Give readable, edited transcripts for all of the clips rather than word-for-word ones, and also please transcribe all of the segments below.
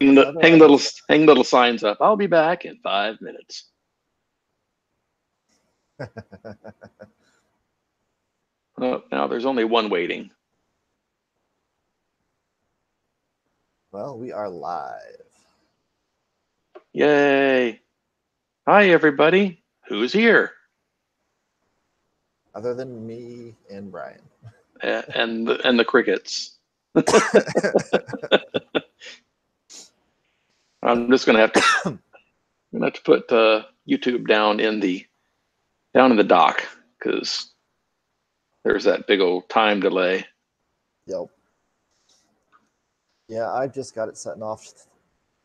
hang little signs up. I'll be back in 5 minutes. Oh, now there's only one waiting. Well, we are live. Yay. Hi, everybody. Who's here? Other than me and Brian. And the crickets. I'm just gonna have to put YouTube down in the dock because there's that big old time delay. Yep. Yeah, I've just got it setting off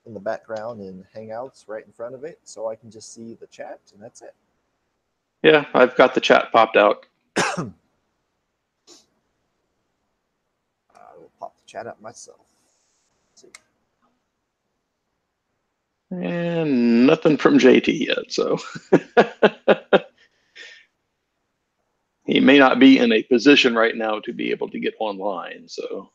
in the background in Hangouts right in front of it, so I can just see the chat, and that's it. Yeah, I've got the chat popped out. I will pop the chat out myself. Let's see. And nothing from JT yet, so he may not be in a position right now to be able to get online. So.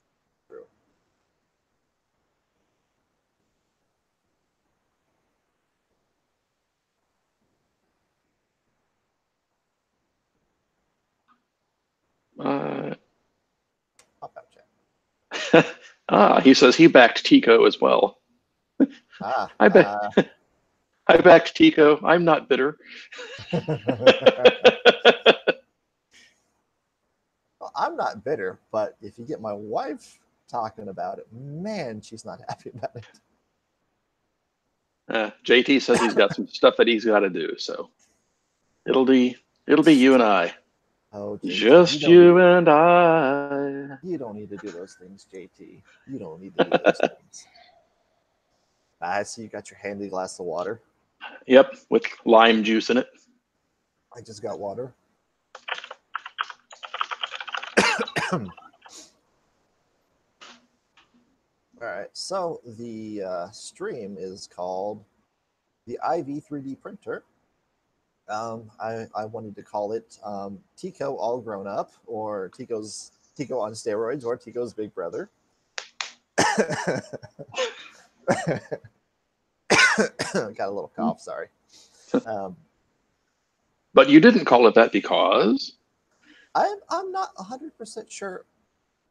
Pop out chat. He says he backed TIKO as well. I backed TIKO. I'm not bitter. Well, I'm not bitter, but if you get my wife talking about it, man, she's not happy about it. JT says he's got some stuff that he's got to do, so it'll be you and I. Oh, JT, just you and I. You don't need to do those things, JT. You don't need to do those things. I see you got your handy glass of water. Yep, with lime juice in it. I just got water. All right, so the stream is called the IV 3D printer. I wanted to call it TIKO all grown up, or TIKO on steroids, or TIKO's big brother. Got a little cough, sorry. But you didn't call it that because? I'm not 100% sure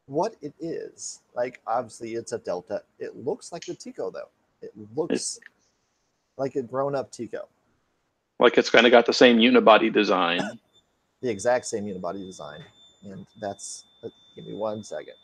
what it is. Like, obviously, it's a Delta. It looks like the TIKO, though. It looks like a grown-up TIKO. Like it's kind of got the same unibody design. The exact same unibody design. And that's... give me 1 second.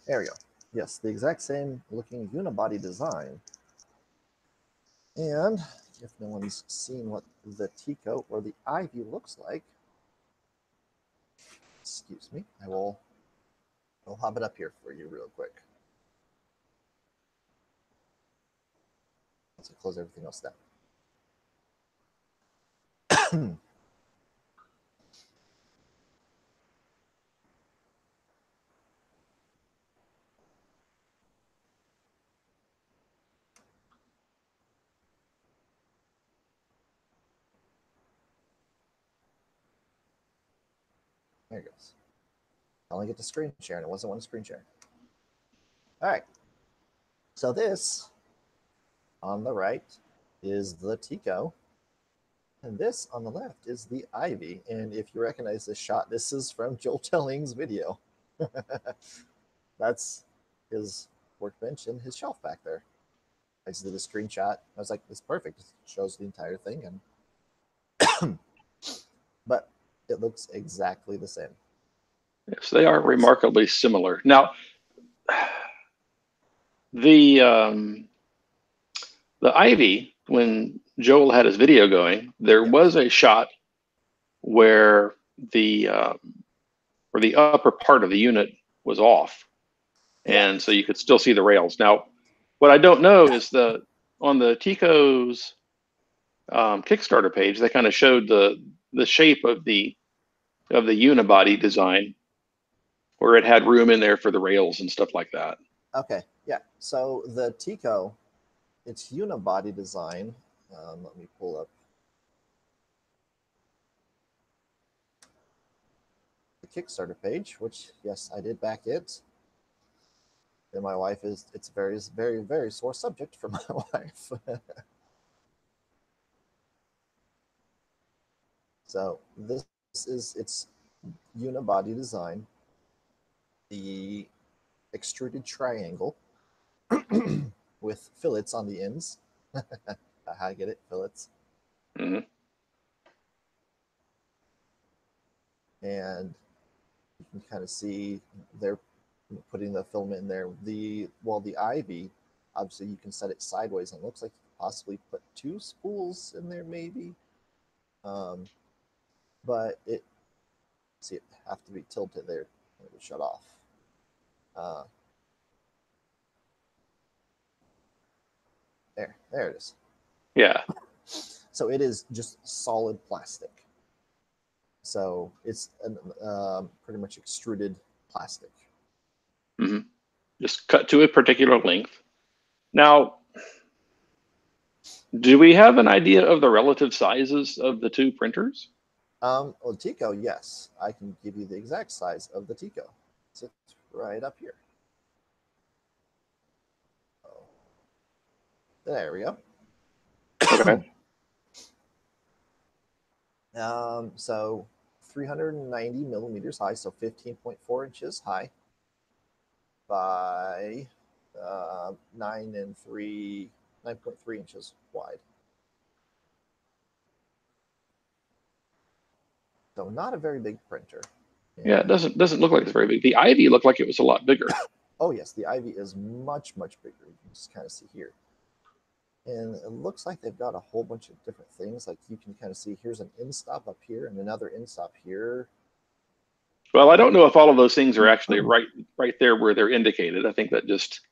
There we go. Yes, the exact same looking unibody design. And if no one's seen what the TIKO or the Ivy looks like, excuse me, I'll hop it up here for you real quick. Let's close everything else down. There it goes. I only get to screen share, and it wasn't one screen share. All right. So this on the right is the TIKO, and this on the left is the Ivy. And if you recognize this shot, this is from Joel Telling's video. That's his workbench and his shelf back there. I just did a screenshot. I was like, "It's perfect. It shows the entire thing." And but it looks exactly the same. Yes, they are remarkably similar. Now, the Ivy, when Joel had his video going, there was a shot where the upper part of the unit was off, and so you could still see the rails. Now, what I don't know is on the TIKO's Kickstarter page, they kind of showed the shape of the unibody design, where it had room in there for the rails and stuff like that. Okay, yeah. So the TIKO, it's unibody design. Let me pull up the Kickstarter page, which, yes, I did back it. And my wife it's a very, very, very sore subject for my wife. So this is its unibody design, the extruded triangle with fillets on the ends. I get it, fillets. Mm-hmm. And you can kind of see they're putting the filament in there. The IVI, obviously you can set it sideways, and it looks like you could possibly put 2 spools in there maybe. But it have to be tilted there. It would shut off. There it is. Yeah. So it is just solid plastic. So it's pretty much extruded plastic. Mm-hmm. Just cut to a particular length. Now, do we have an idea of the relative sizes of the 2 printers? Well, TIKO, yes. I can give you the exact size of the TIKO. It's right up here. Oh. There we go. Okay. So 390 millimeters high, so 15.4 inches high by 9.3 inches wide. So not a very big printer. Yeah, it doesn't look like it's very big. The IVI looked like it was a lot bigger. Oh yes, the IVI is much, much bigger. You can just kind of see here. And it looks like they've got a whole bunch of different things. Like you can kind of see here's an in stop up here and another in stop here. Well, I don't know if all of those things are actually right there where they're indicated. I think that just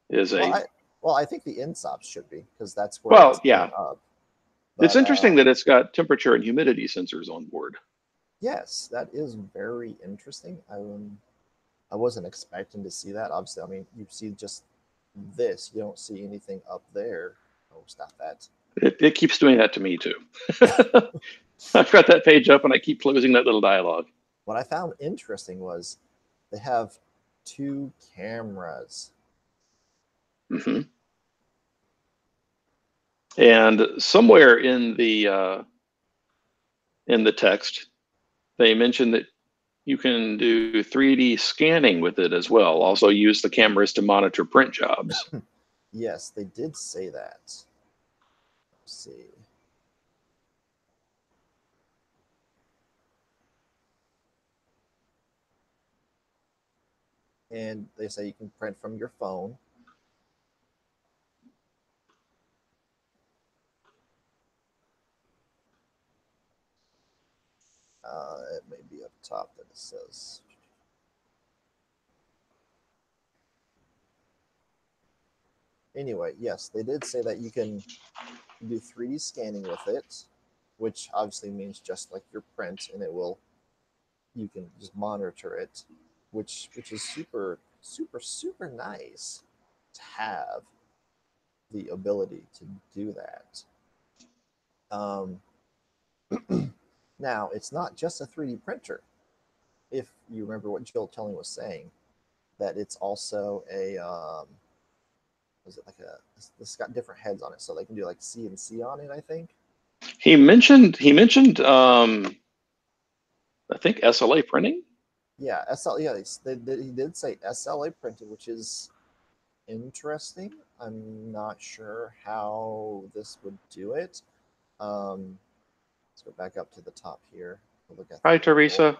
is I think the in stops should be, because that's where well, it's yeah. up. But, it's interesting that it's got temperature and humidity sensors on board. Yes, that is very interesting. I wasn't expecting to see that. Obviously, I mean, you see just this. You don't see anything up there. Oh, stop that. It keeps doing that to me too. I've got that page up and I keep closing that little dialogue. What I found interesting was they have 2 cameras. Mm-hmm. And somewhere in the text, they mentioned that you can do 3D scanning with it as well. Also use the cameras to monitor print jobs. Yes, they did say that. Let's see. And they say you can print from your phone. It may be up top that it says. Anyway, yes, they did say that you can do 3D scanning with it, which obviously means just like your print, and you can just monitor it, which is super, super, super nice to have the ability to do that. Now, it's not just a 3D printer. If you remember what Joel Telling was saying, that it's also a was it like a this got different heads on it, so they can do like CNC on it, I think. He mentioned I think SLA printing. Yeah, yeah, he did say SLA printing, which is interesting. I'm not sure how this would do it. Let's go back up to the top here. Look at Hi, Teresa.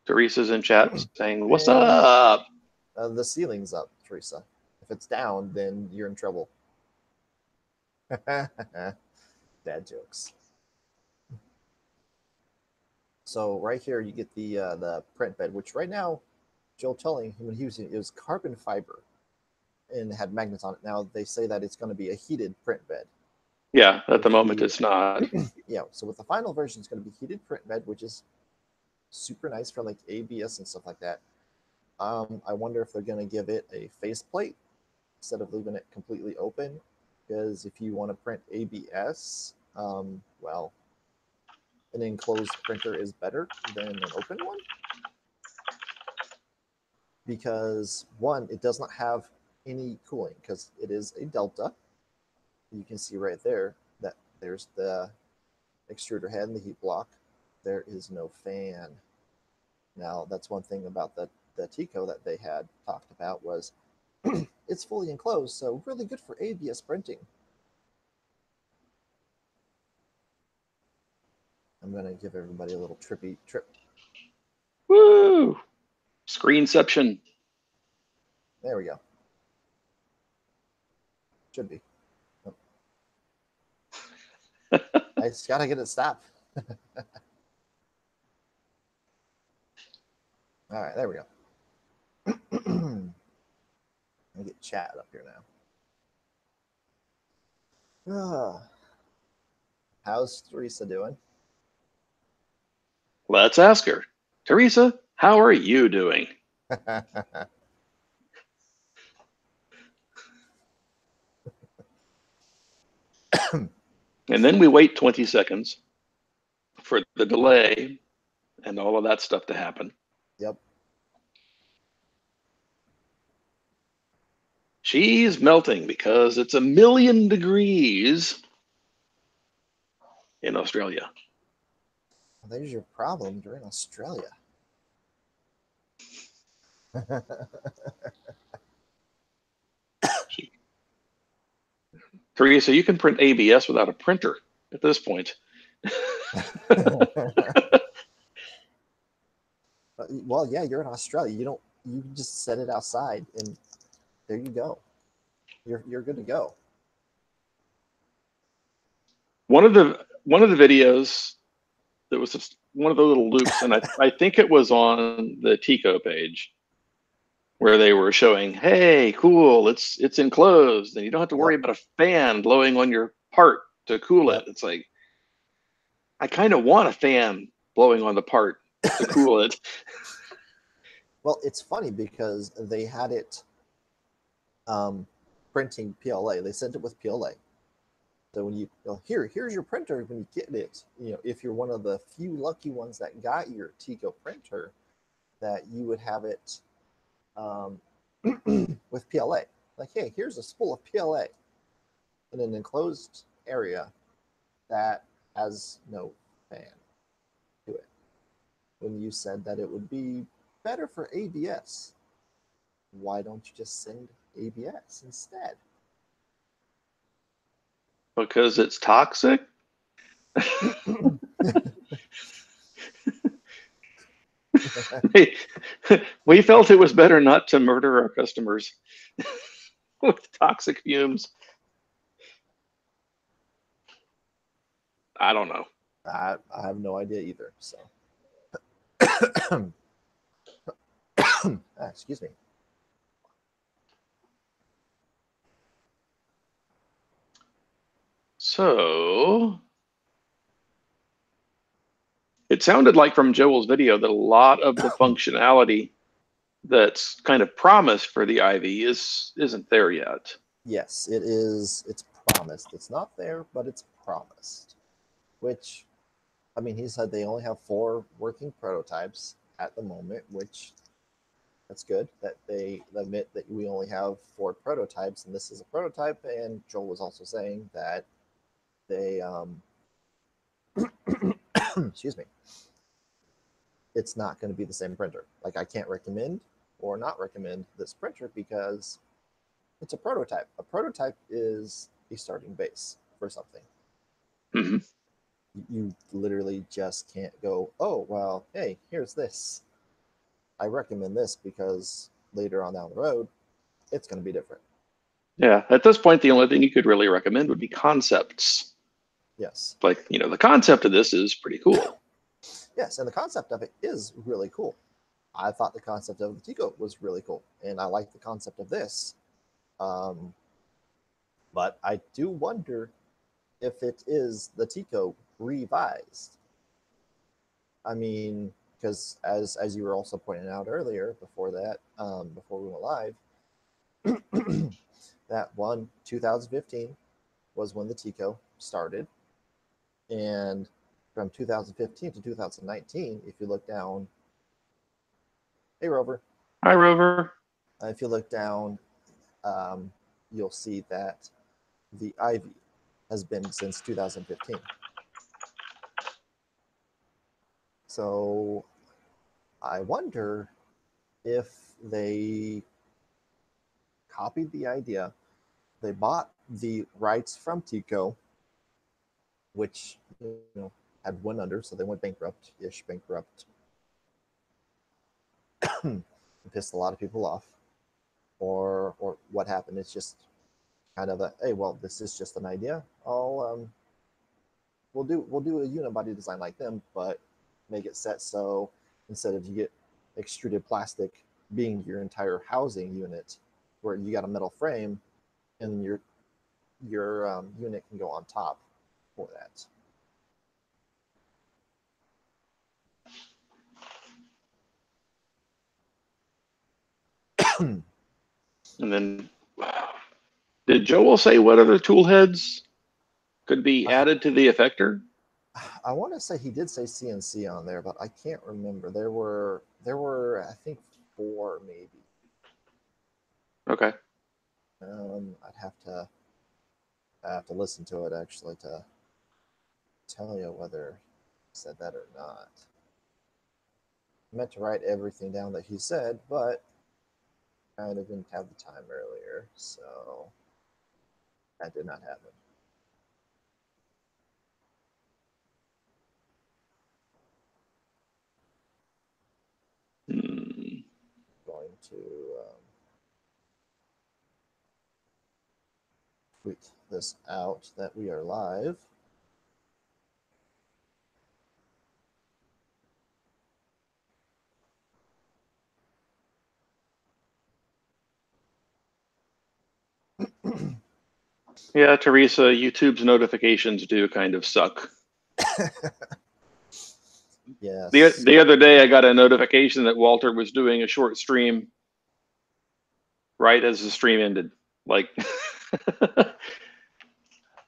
Teresa's in chat saying, "What's up?" The ceiling's up, Teresa. If it's down, then you're in trouble. Dad jokes. So right here, you get the print bed, which right now, Joel Telling when he was using it was carbon fiber, and had magnets on it. Now they say that it's going to be a heated print bed. Yeah, at the moment it's not. Yeah, so with the final version, it's going to be heated print bed, which is super nice for like ABS and stuff like that. I wonder if they're going to give it a faceplate instead of leaving it completely open. Because if you want to print ABS, well, an enclosed printer is better than an open one. Because one, it does not have any cooling because it is a Delta. You can see right there that there's the extruder head and the heat block. There is no fan. Now, that's one thing about the TIKO that they had talked about was it's fully enclosed, so really good for ABS printing. I'm going to give everybody a little trippy trip. Woo! Screenception. There we go. Should be. Oh. I just got to get it stopped. All right, there we go. Let me get chat up here now. How's Teresa doing? Let's ask her. Teresa, how are you doing? And then we wait 20 seconds for the delay and all of that stuff to happen. Yep. She's melting because it's 1,000,000 degrees in Australia. Well, there's your problem. You're in Australia. Teresa, you can print ABS without a printer at this point. Well, yeah, you're in Australia. You just set it outside and there you go. You're good to go. One of the videos that was just one of the little loops, and I think it was on the TIKO page where they were showing, hey, cool, it's enclosed and you don't have to worry about a fan blowing on your part to cool it. It's like, I kind of want a fan blowing on the part to cool it. Well, it's funny because they had it printing PLA. They sent it with PLA. So when here's your printer when you get it. If you're one of the few lucky ones that got your TIKO printer, that you would have it with PLA. Like, hey, here's a spool of PLA in an enclosed area that has no fan to it. When you said that it would be better for ABS, why don't you just send ABS instead? Because it's toxic? We felt it was better not to murder our customers with toxic fumes. I don't know. I have no idea either. So, excuse me. So it sounded like from Joel's video that a lot of the functionality that's kind of promised for the IV isn't there yet. Yes, it is. It's promised. It's not there, but it's promised. Which, I mean, he said they only have 4 working prototypes at the moment, which that's good that they admit that we only have 4 prototypes, and this is a prototype. And Joel was also saying that they, excuse me, it's not going to be the same printer. Like, I can't recommend or not recommend this printer because it's a prototype. A prototype is a starting base for something. Mm-hmm. You literally just can't go, oh, well, hey, here's this. I recommend this because later on down the road, it's going to be different. Yeah, at this point, the only thing you could really recommend would be concepts. Yes. Like, the concept of this is pretty cool. Yes, and the concept of it is really cool. I thought the concept of the TIKO was really cool, and I like the concept of this. But I do wonder if it is the TIKO revised. I mean, because as you were also pointing out earlier, before that, before we went live, that 2015 was when the TIKO started, and from 2015 to 2019, if you look down, hey Rover, hi Rover. If you look down, you'll see that the IVI has been since 2015. So I wonder if they copied the idea, they bought the rights from TIKO, which had went under, so they went bankrupt-ish, bankrupt. Pissed a lot of people off, or what happened? It's just kind of a, hey, well, this is just an idea. We'll do a unibody design like them, but make it set so instead of you get extruded plastic being your entire housing unit, where you got a metal frame and your unit can go on top for that. And then, did Joel say what other tool heads could be added to the effector? I want to say he did say CNC on there, but I can't remember. There were I think 4 maybe. Okay. I'd have to listen to it actually to tell you whether he said that or not. I meant to write everything down that he said, but I kind of didn't have the time earlier, so that did not happen. Going to tweet this out that we are live. Yeah, Teresa, YouTube's notifications do kind of suck. Yes. The other day, I got a notification that Walter was doing a short stream right as the stream ended. Like,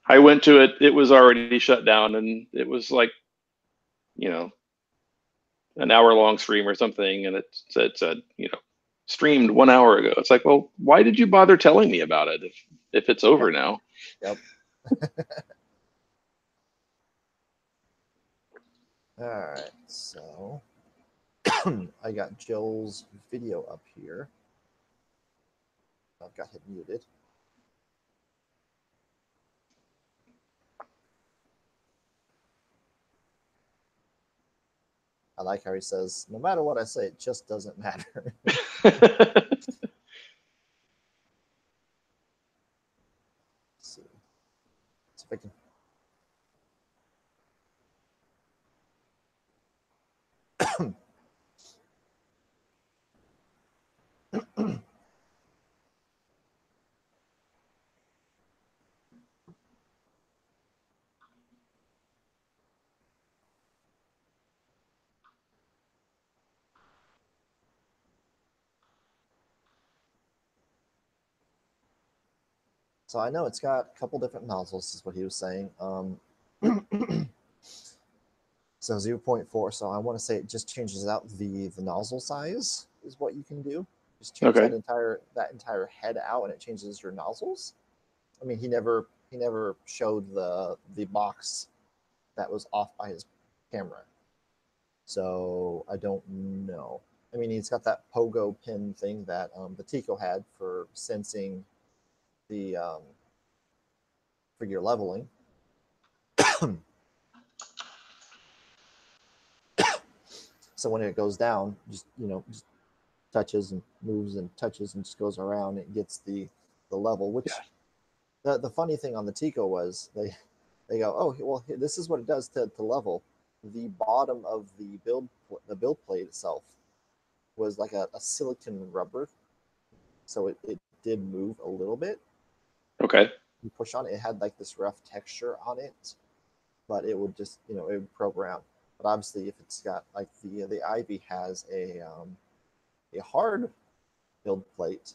I went to it, it was already shut down, and it was like, an hour-long stream or something, and it said, streamed 1 hour ago. It's like, well, why did you bother telling me about it if it's over now? Yep. All right, so I got Joel's video up here. I've got him muted. I like how he says, no matter what I say, it just doesn't matter. Let's see. Let's see if I can. So I know it's got a couple different nozzles, is what he was saying. So 0.4. So I want to say it just changes out the nozzle size is what you can do. Just change Okay. that entire head out, and it changes your nozzles. I mean, he never showed the box that was off by his camera, so I don't know. I mean, he's got that pogo pin thing that the TIKO had for sensing the for your leveling. So when it goes down, just touches and moves and touches and just goes around. It gets the level. Which the funny thing on the TIKO was they go, oh well, this is what it does to level. The bottom of the build plate itself was like a silicon rubber, so it did move a little bit. Okay. You push on it, it had like this rough texture on it, but it would just it would probe around. But obviously, if it's got like the Ivy has a hard build plate.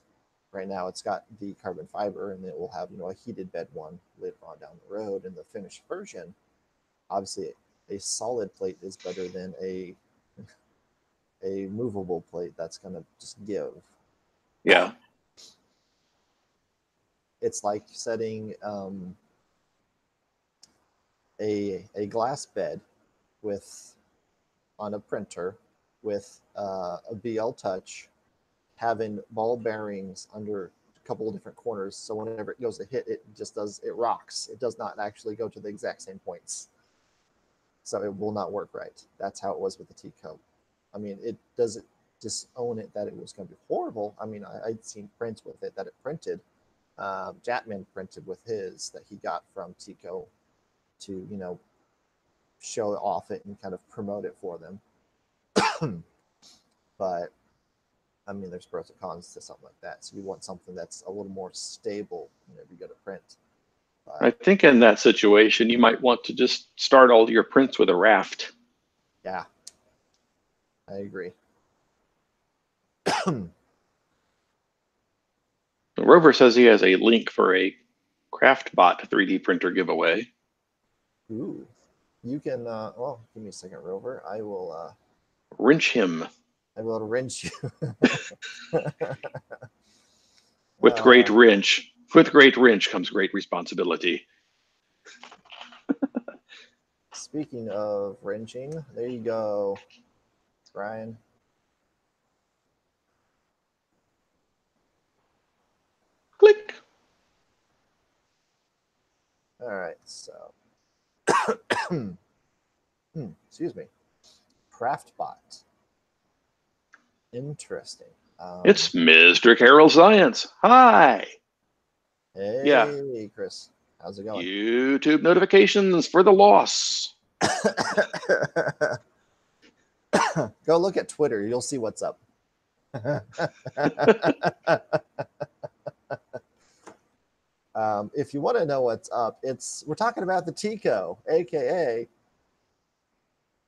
Right now, it's got the carbon fiber, and it will have a heated bed one later on down the road in the finished version. Obviously, a solid plate is better than a movable plate that's going to just give. Yeah. It's like setting a glass bed with on a printer with a BL Touch, having ball bearings under a couple of different corners, so whenever it goes to hit, it rocks. It does not actually go to the exact same points, so it will not work right. That's how it was with the TIKO. I mean, it doesn't disown it that it was going to be horrible. I mean, I'd seen prints with it that it printed. Jatman printed with his that he got from TIKO to show off it and kind of promote it for them. But I mean, there's pros and cons to something like that. So you want something that's a little more stable whenever you go to print. But, I think in that situation, you might want to just start all your prints with a raft. yeah, I agree. Rover says he has a link for a CraftBot 3D printer giveaway. Ooh, you can. Well, give me a second, Rover. I will. Wrench him. I will wrench you. With great wrench. With great wrench comes great responsibility. Speaking of wrenching, there you go, Brian. Click. All right, so excuse me, CraftBot. Interesting. It's Mr. Carroll Science. Hi. Hey, Yeah. Chris. How's it going? YouTube notifications for the loss. Go look at Twitter. You'll see what's up. If you want to know what's up, we're talking about the TIKO, aka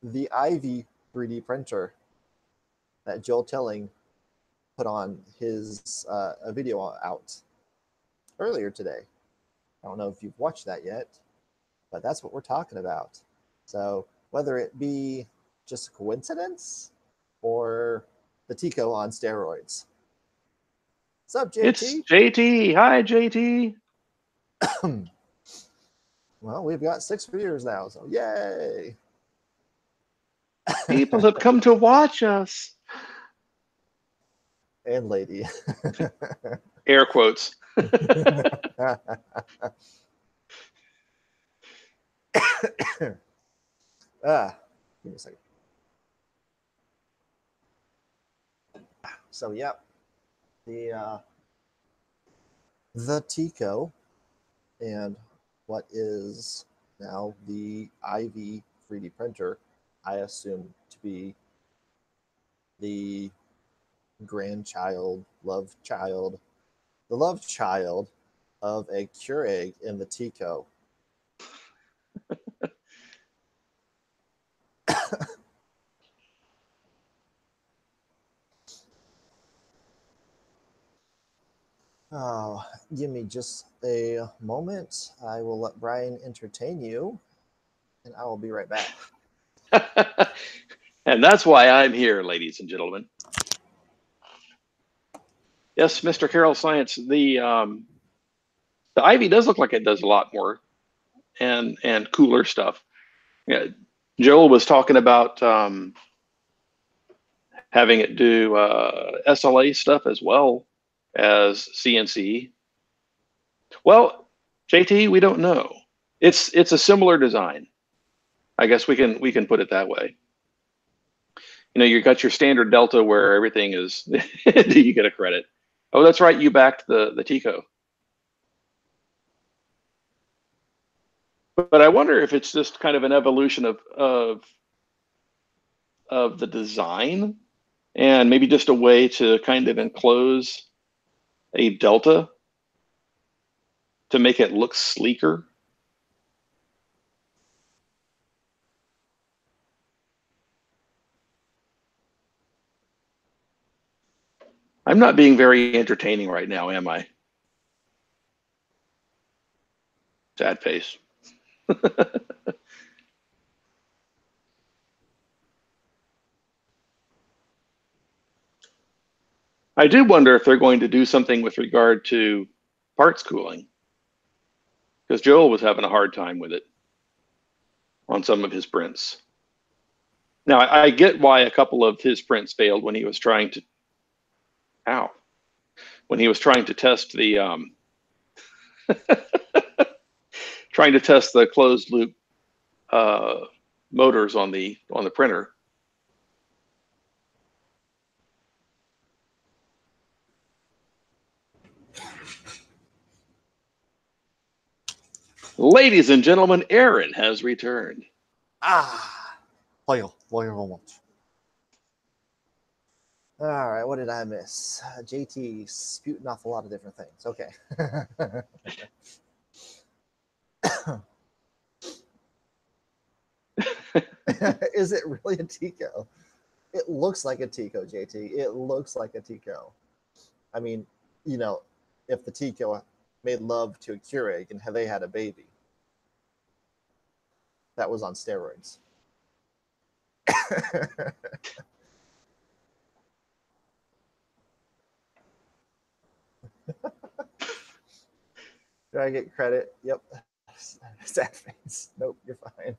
the Ivy 3D printer that Joel Tilling put on his a video out earlier today. I don't know if you've watched that yet, but that's what we're talking about. So whether it be just a coincidence or the TIKO on steroids. What's up, JT? It's JT. Hi, JT. Well, we've got 6 viewers now, so yay! People have come to watch us. And lady. Air quotes. Give me a second. So, yep. The TIKO and what is now the Ivy 3D printer, I assume to be the grandchild, the love child of a Keurig in the TIKO. Oh, give me just a moment. I will let Brian entertain you, and I will be right back. And that's why I'm here, ladies and gentlemen. Yes, Mr. Carroll Science. The Ivy does look like it does a lot more and cooler stuff. Yeah, Joel was talking about having it do SLA stuff as well as CNC. Well, JT, we don't know. It's a similar design. I guess we can put it that way. You got your standard Delta where everything is. Do you get a credit? Oh, that's right. You backed the TIKO. But I wonder if it's just kind of an evolution of the design, and maybe just a way to kind of enclose a Delta to make it look sleeker. I'm not being very entertaining right now, am I? Sad face. I do wonder if they're going to do something with regard to parts cooling, because Joel was having a hard time with it on some of his prints. Now, I get why a couple of his prints failed when he was trying to, ow, when he was trying to test the, trying to test the closed loop motors on the printer. Ladies and gentlemen, Aaron has returned. Loyal much. All right, what did I miss? JT spewing off a lot of different things. Okay. Is it really a TIKO? It looks like a TIKO, JT. It looks like a TIKO. I mean, you know, if the TIKO made love to a Keurig and they had a baby, that was on steroids. Do I get credit? Yep. Sad face. Nope, you're fine.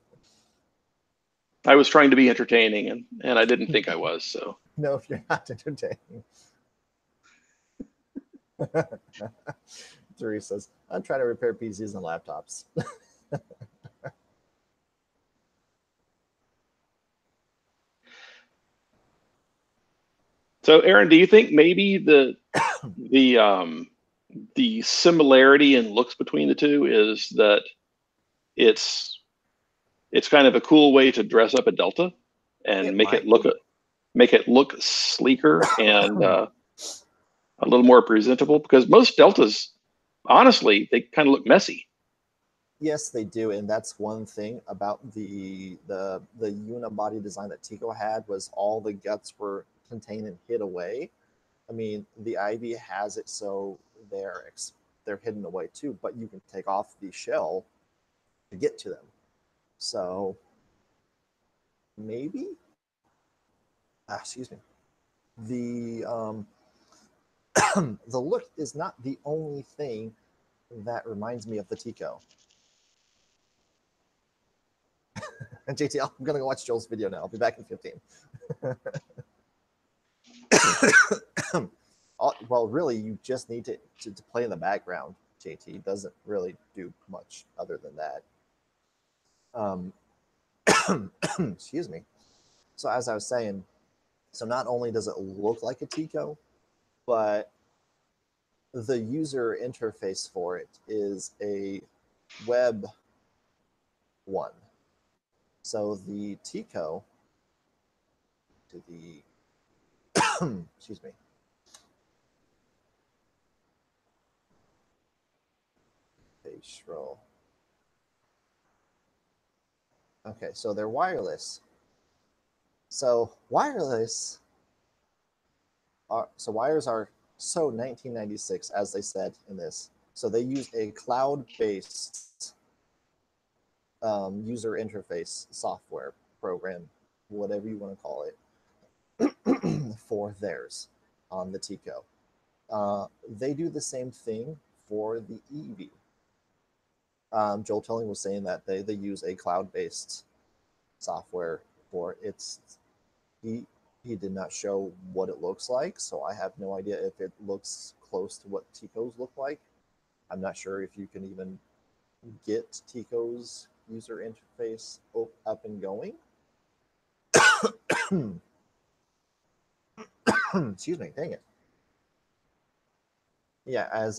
I was trying to be entertaining, and I didn't think I was. So No, if you're not entertaining. Therese says, I'm trying to repair PCs and laptops. So, Aaron, do you think maybe the similarity in looks between the two is that it's kind of a cool way to dress up a Delta and make it look sleeker and a little more presentable? Because most Deltas, honestly, they kind of look messy. Yes, they do, and that's one thing about the unibody design that TIKO had, was all the guts were contained and hid away. I mean, the IVI has it so they're hidden away too, but you can take off the shell to get to them. So maybe, excuse me, the the look is not the only thing that reminds me of the TIKO. And JT, I'm gonna go watch Joel's video now. I'll be back in 15. Well, really, you just need to play in the background. JT doesn't really do much other than that. Excuse me. So as I was saying, so not only does it look like a TIKO, but the user interface for it is a web one. So the TIKO to the excuse me. Page roll. Okay, so they're wireless. So wires are 1996, as they said in this. So they use a cloud-based user interface software program, whatever you want to call it, for theirs on the TIKO. They do the same thing for the EV. Joel Telling was saying that they use a cloud-based software for its. He did not show what it looks like, so I have no idea if it looks close to what TIKO's look like. I'm not sure if you can even get TIKO's user interface up and going. Excuse me, dang it. Yeah,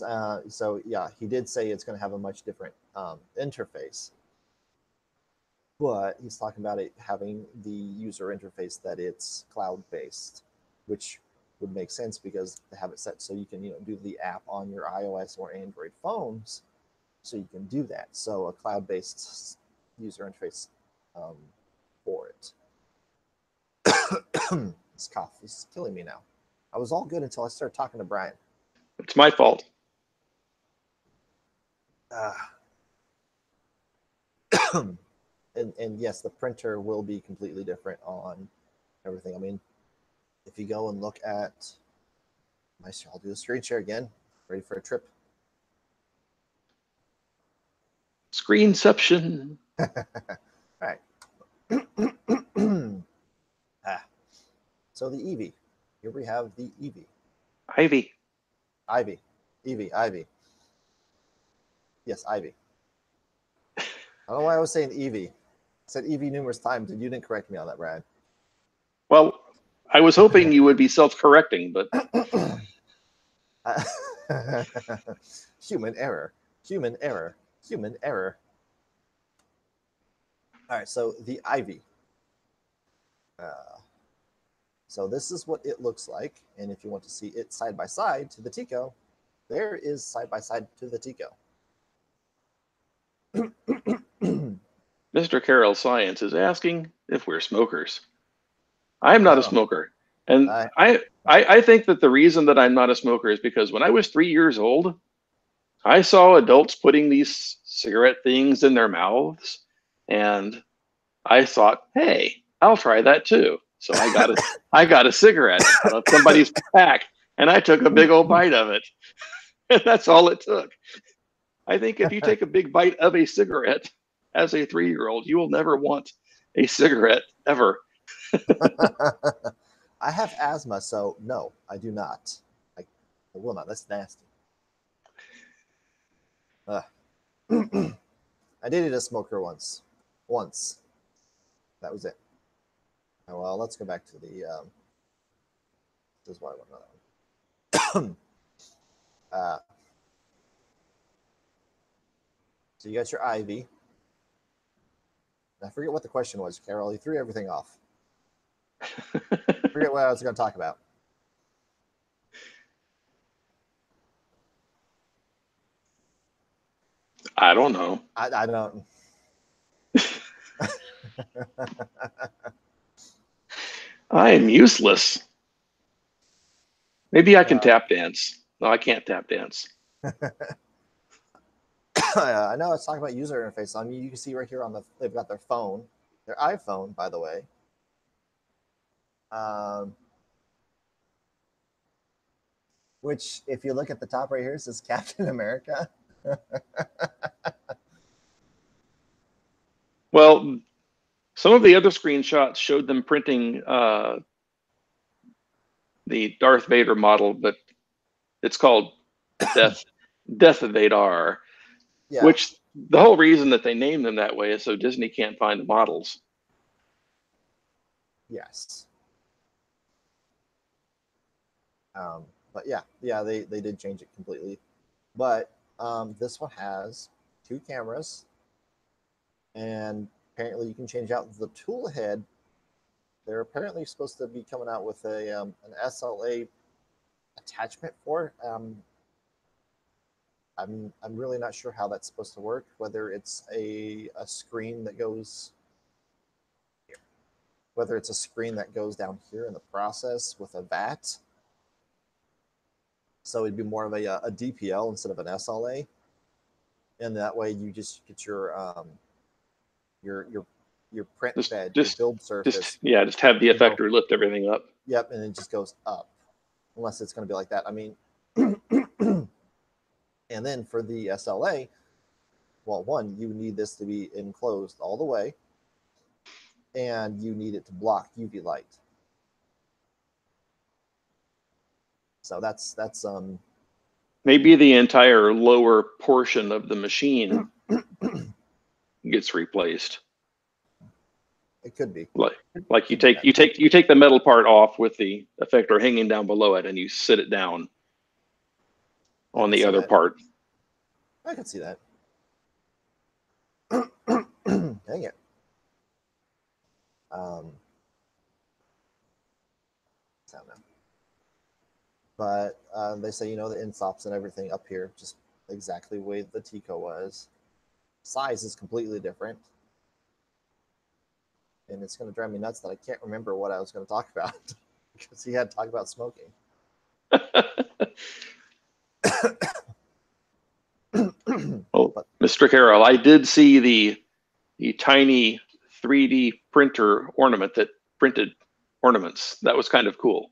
so yeah, he did say it's going to have a much different interface, but he's talking about it having the user interface that it's cloud-based, which would make sense because they have it set so you can do the app on your iOS or Android phones, so you can do that. So a cloud-based user interface for it. This cough is killing me now. I was all good until I started talking to Brian. It's my fault. And yes, the printer will be completely different on everything. I mean, if you go and look at I'll do a screen share again. Ready for a trip? Screenception. All right. So the Eevee. Here we have the Eevee. Ivy. Ivy. Eevee. Ivy. Yes, Ivy. I don't know why I was saying Eevee. I said Eevee numerous times, and you didn't correct me on that, Brad. Well, I was hoping you would be self-correcting, but Human error. Human error. Human error. All right, so the Ivy. So this is what it looks like, and if you want to see it side by side to the TIKO, there is side by side to the TIKO. Mr. Carroll Science is asking if we're smokers. I'm not a smoker. And I think that the reason that I'm not a smoker is because when I was 3 years old, I saw adults putting these cigarette things in their mouths, and I thought, hey, I'll try that too. So I got a cigarette out of somebody's pack, and I took a big old bite of it. And that's all it took. I think if you take a big bite of a cigarette as a 3-year-old, you will never want a cigarette ever. I have asthma, so no, I do not. I will not. That's nasty. I dated a smoker once. That was it. Oh, well, let's go back to the. This is why I want another one. So you got your Ivy. I forget what the question was, Carol. You threw everything off. Forget what I was going to talk about. I don't know. I don't. I am useless. Maybe I can tap dance. No, I can't tap dance. I know I was talking about user interface. I mean, you can see right here on they've got their phone, their iPhone, by the way. Which, if you look at the top right here, says Captain America. Well, some of the other screenshots showed them printing the Darth Vader model, but it's called Death Vader, Yeah. which the whole reason that they named them that way is so Disney can't find the models. Yes. But yeah, they did change it completely. But this one has 2 cameras, and apparently you can change out the tool head. They're apparently supposed to be coming out with an SLA attachment for it. I'm really not sure how that's supposed to work. Whether it's a screen that goes here, whether it's a screen that goes down here in the process with a VAT. So it'd be more of a DPL instead of an SLA, and that way you just get your print bed, your build surface. Just have the effector lift everything up. Yep, and it just goes up, unless it's going to be like that. I mean, and then for the SLA, well, one, you need this to be enclosed all the way, and you need it to block UV light. So that's maybe the entire lower portion of the machine gets replaced. It could be. Like you take the metal part off with the effector hanging down below it, and you sit it down on the other part. I can see that. Dang it. I don't know. But they say, the instops and everything up here, just exactly the way the TIKO was. Size is completely different. And it's going to drive me nuts that I can't remember what I was going to talk about because he had to talk about smoking. Oh, Mr. Carroll, I did see the tiny 3D printer ornament that printed ornaments. That was kind of cool.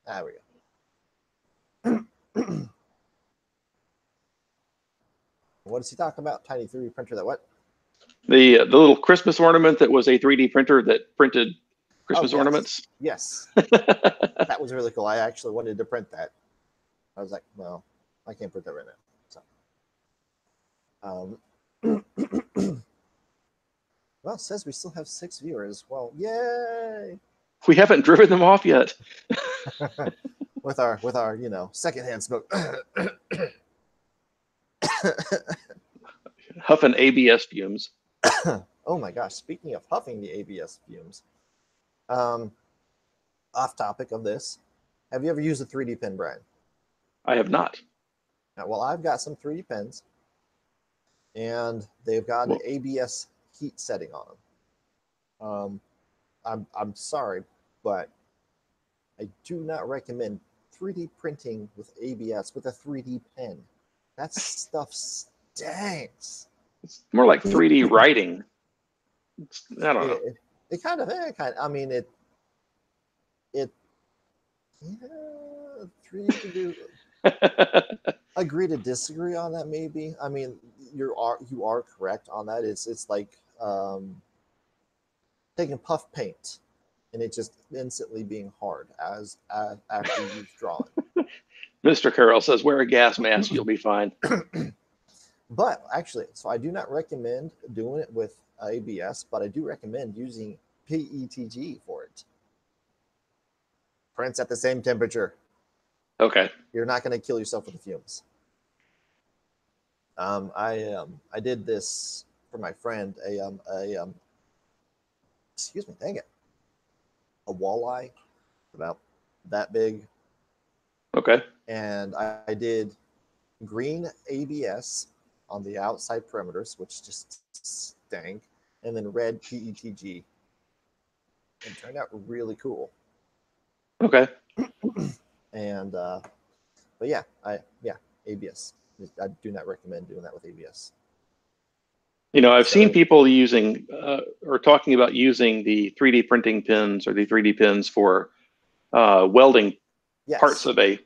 There we go. What is he talking about? Tiny 3D printer that what? The little Christmas ornament that was a 3D printer that printed Christmas yes. ornaments. Yes. That was really cool. I actually wanted to print that. I was like, well, I can't print that right now. So, well, it says we still have 6 viewers. Well, yay! We haven't driven them off yet. with our secondhand smoke. Huffing ABS fumes. Oh my gosh! Speaking of huffing the ABS fumes, off topic of this, have you ever used a 3D pen, Brian? I have not. Well, I've got some 3D pens, and they've got an ABS heat setting on them. I'm sorry, but I do not recommend 3D printing with ABS with a 3D pen. That stuff stinks. It's more like 3D writing. I don't know. It kind of. I mean, it. Yeah, 3D do. Agree to disagree on that, maybe. I mean, you are correct on that. It's like taking puff paint and it just instantly being hard as after you've drawn. Mr. Carroll says, wear a gas mask, you'll be fine. But actually, so I do not recommend doing it with ABS, but I do recommend using PETG for it. Prints at the same temperature. Okay. You're not going to kill yourself with the fumes. I did this for my friend. Excuse me, dang it. A walleye, about that big. Okay. And I did green ABS on the outside perimeters, which just stank, and then red PETG. It turned out really cool. Okay. And but yeah, ABS. I do not recommend doing that with ABS. You know, I've seen people using or talking about using the 3D printing pins or the 3D pins for welding parts of a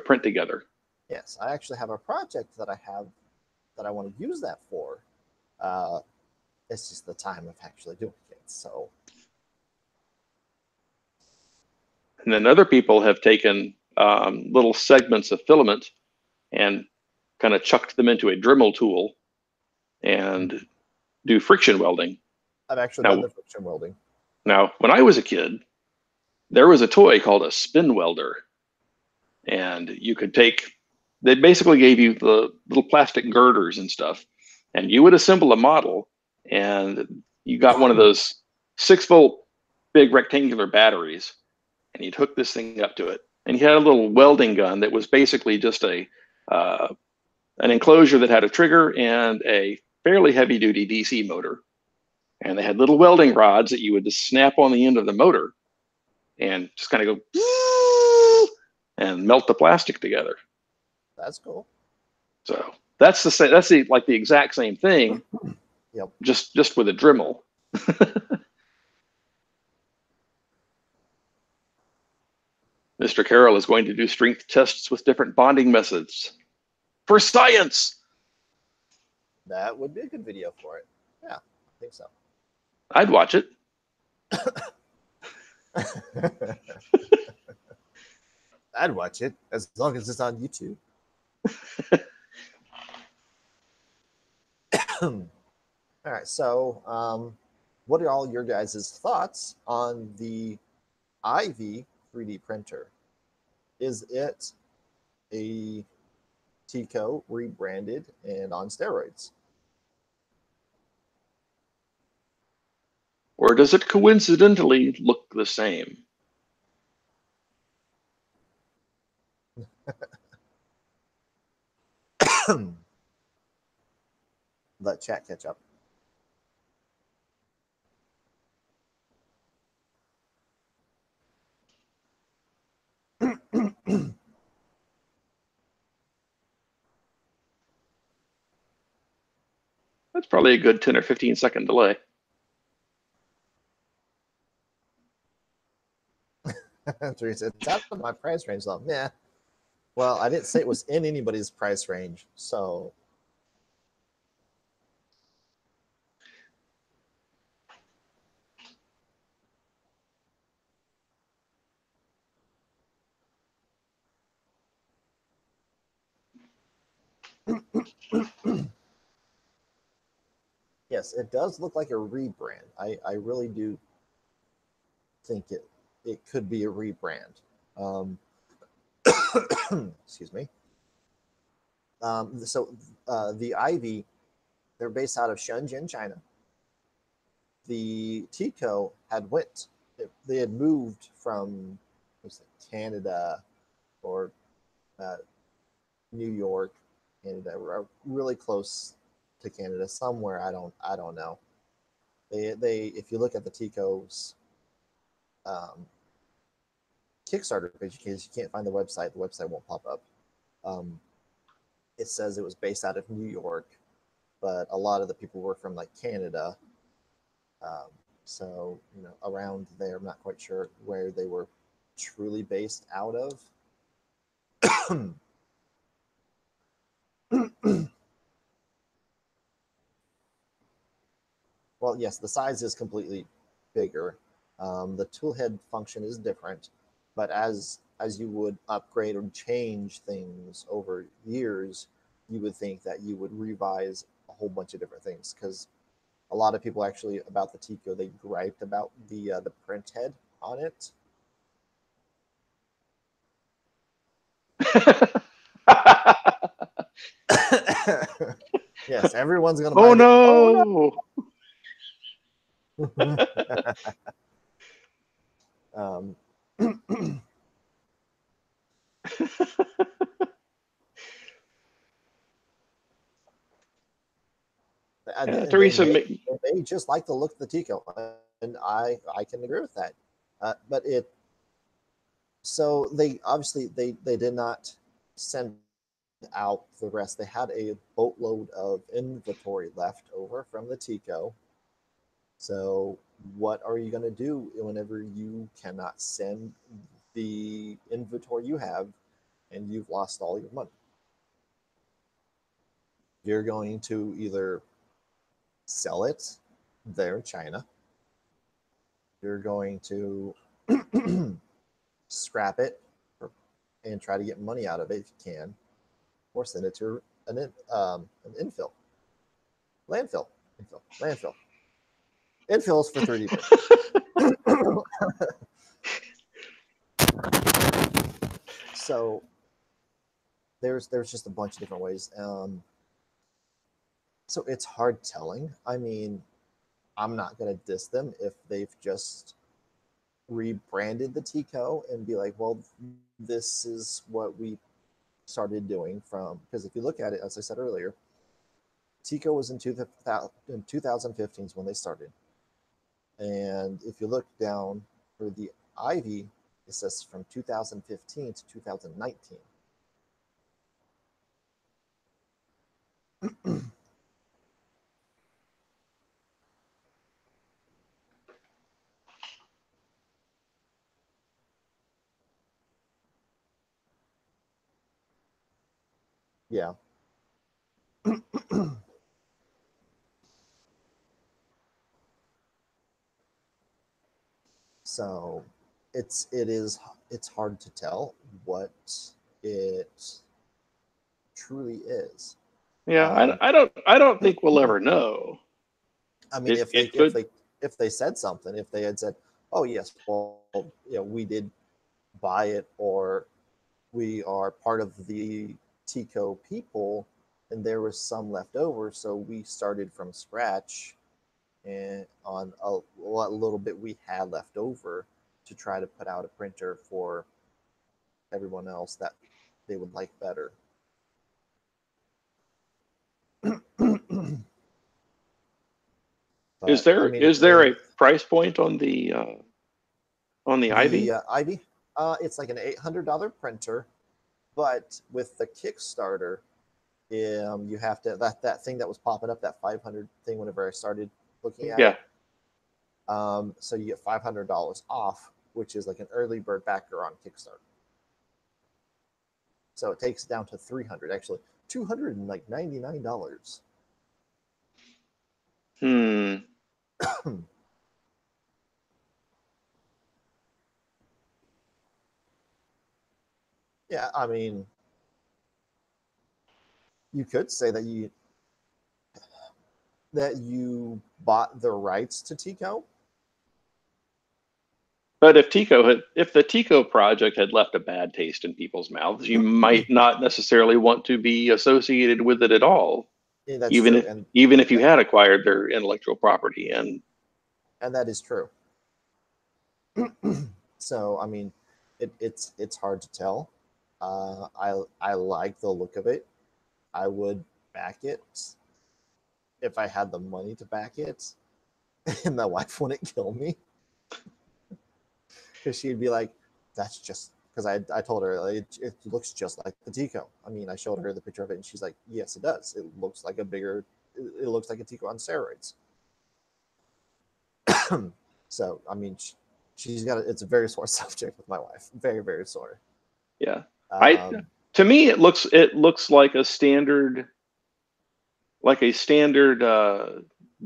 print together. Yes, I actually have a project that I want to use that for. It's just the time of actually doing it. So, and then other people have taken little segments of filament and kind of chucked them into a Dremel tool and do friction welding. I've actually done the friction welding. Now, when I was a kid, there was a toy called a spin welder, and you could they basically gave you the little plastic girders and stuff, and you would assemble a model, and you got one of those 6-volt big rectangular batteries, and you'd hook this thing up to it, and you had a little welding gun that was basically just an enclosure that had a trigger and a fairly heavy duty DC motor. And they had little welding rods that you would just snap on the end of the motor and just kind of go and melt the plastic together. That's cool. So that's the exact same thing. Yep. Just with a Dremel. Mr. Carroll is going to do strength tests with different bonding methods for science. That would be a good video for it. Yeah, I think so. I'd watch it. I'd watch it as long as it's on YouTube. All right, so what are all your guys' thoughts on the IVI 3D printer? Is it a TIKO rebranded and on steroids? Or does it coincidentally look the same? Let chat catch up. That's probably a good 10 or 15-second delay. Teresa, it's out of my price range, though. Yeah. Well, I didn't say it was in anybody's price range, so. Yes, it does look like a rebrand. I really do think it could be a rebrand. Excuse me. So the Ivy, they're based out of Shenzhen, China. The TIKO had they had moved from Canada or New York, Canada, really close to Canada, somewhere I don't know. They if you look at the TIKO's Kickstarter page, because you can't find the website won't pop up. It says it was based out of New York, but a lot of the people were from like Canada. So, around there, I'm not quite sure where they were truly based out of. Well, yes, the size is completely bigger. The toolhead function is different, but as you would upgrade or change things over years, you would think that you would revise a whole bunch of different things, because a lot of people actually about the TIKO, they griped about the print head on it. Yes, everyone's gonna buy Oh the. no! Oh no! Yeah, They Teresa, may just like the look of the TIKO, and I can agree with that. But they obviously they did not send out the rest. They had a boatload of inventory left over from the TIKO. So what are you going to do whenever you cannot send the inventory you have and you've lost all your money? You're going to either sell it there in China. You're going to scrap it and try to get money out of it if you can, or send it to an infill, landfill. Infill is for 3D printers. So there's just a bunch of different ways. So it's hard telling. I mean, I'm not gonna diss them if they've just rebranded the TIKO and be like, well, this is what we started doing from, because if you look at it, as I said earlier, TIKO was in 2015 is when they started. And if you look down for the Ivy, it says from 2015 to 2019. Yeah. So it's hard to tell what it truly is. yeah, Um, I don't think we'll ever know. I mean, It could. if they said something, if they had said, "Oh yes, well, we did buy it, or we are part of the TIKO people, and there was some left over, so we started from scratch and on a little bit we had left over to try to put out a printer for everyone else that they would like better." Is But I there mean, a price point on the Ivy? Ivy, it's like an $800 printer, but with the Kickstarter, You have to that thing that was popping up, that 500 thing whenever I started looking at Yeah. it. So you get $500 off, which is like an early bird backer on Kickstarter. So it takes it down to 300, actually $299. Yeah, I mean, you could say that you bought the rights to TIKO. But if the TIKO project had left a bad taste in people's mouths, you might not necessarily want to be associated with it at all, Yeah, that's even true, if and even if you had acquired their intellectual property. and that is true. So I mean, it's hard to tell. I like the look of it. I would back it if I had the money to back it, and my wife wouldn't kill me because she'd be like, "That's just." Because I told her like, it looks just like the TIKO. I mean, I showed her the picture of it, and she's like, "Yes, it does. It looks like it looks like a TIKO on steroids." So I mean, she's got it's a very sore subject with my wife. Very, very sore. Yeah, I Um, to me it looks like a standard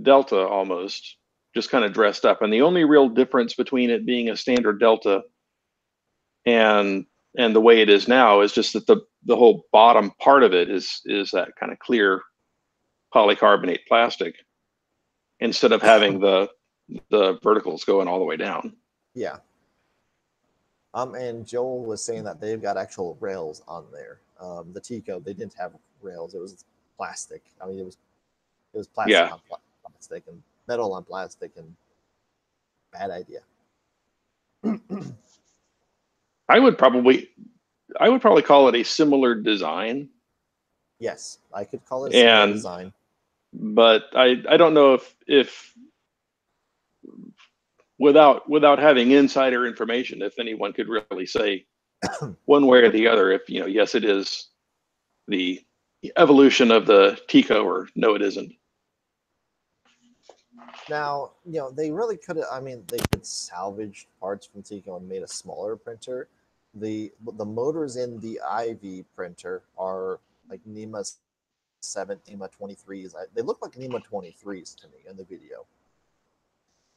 Delta almost, just kind of dressed up. And the only real difference between it being a standard Delta and the way it is now is just that the whole bottom part of it is that kind of clear polycarbonate plastic instead of having the verticals going all the way down. yeah. And Joel was saying that they've got actual rails on there. The TIKO, they didn't have rails. It was plastic. I mean, it was plastic Yeah, on plastic and metal on plastic, and bad idea. I would probably I would probably call it a similar design. Yes, I could call it a similar And design. but I don't know if without having insider information, if anyone could really say one way or the other, if yes, it is the evolution of the TIKO, or no, it isn't. Now, they really could have. I mean, they could salvage parts from TIKO and made a smaller printer. The motors in the IV printer are like NEMA 7, NEMA 23s. They look like NEMA 23s to me in the video.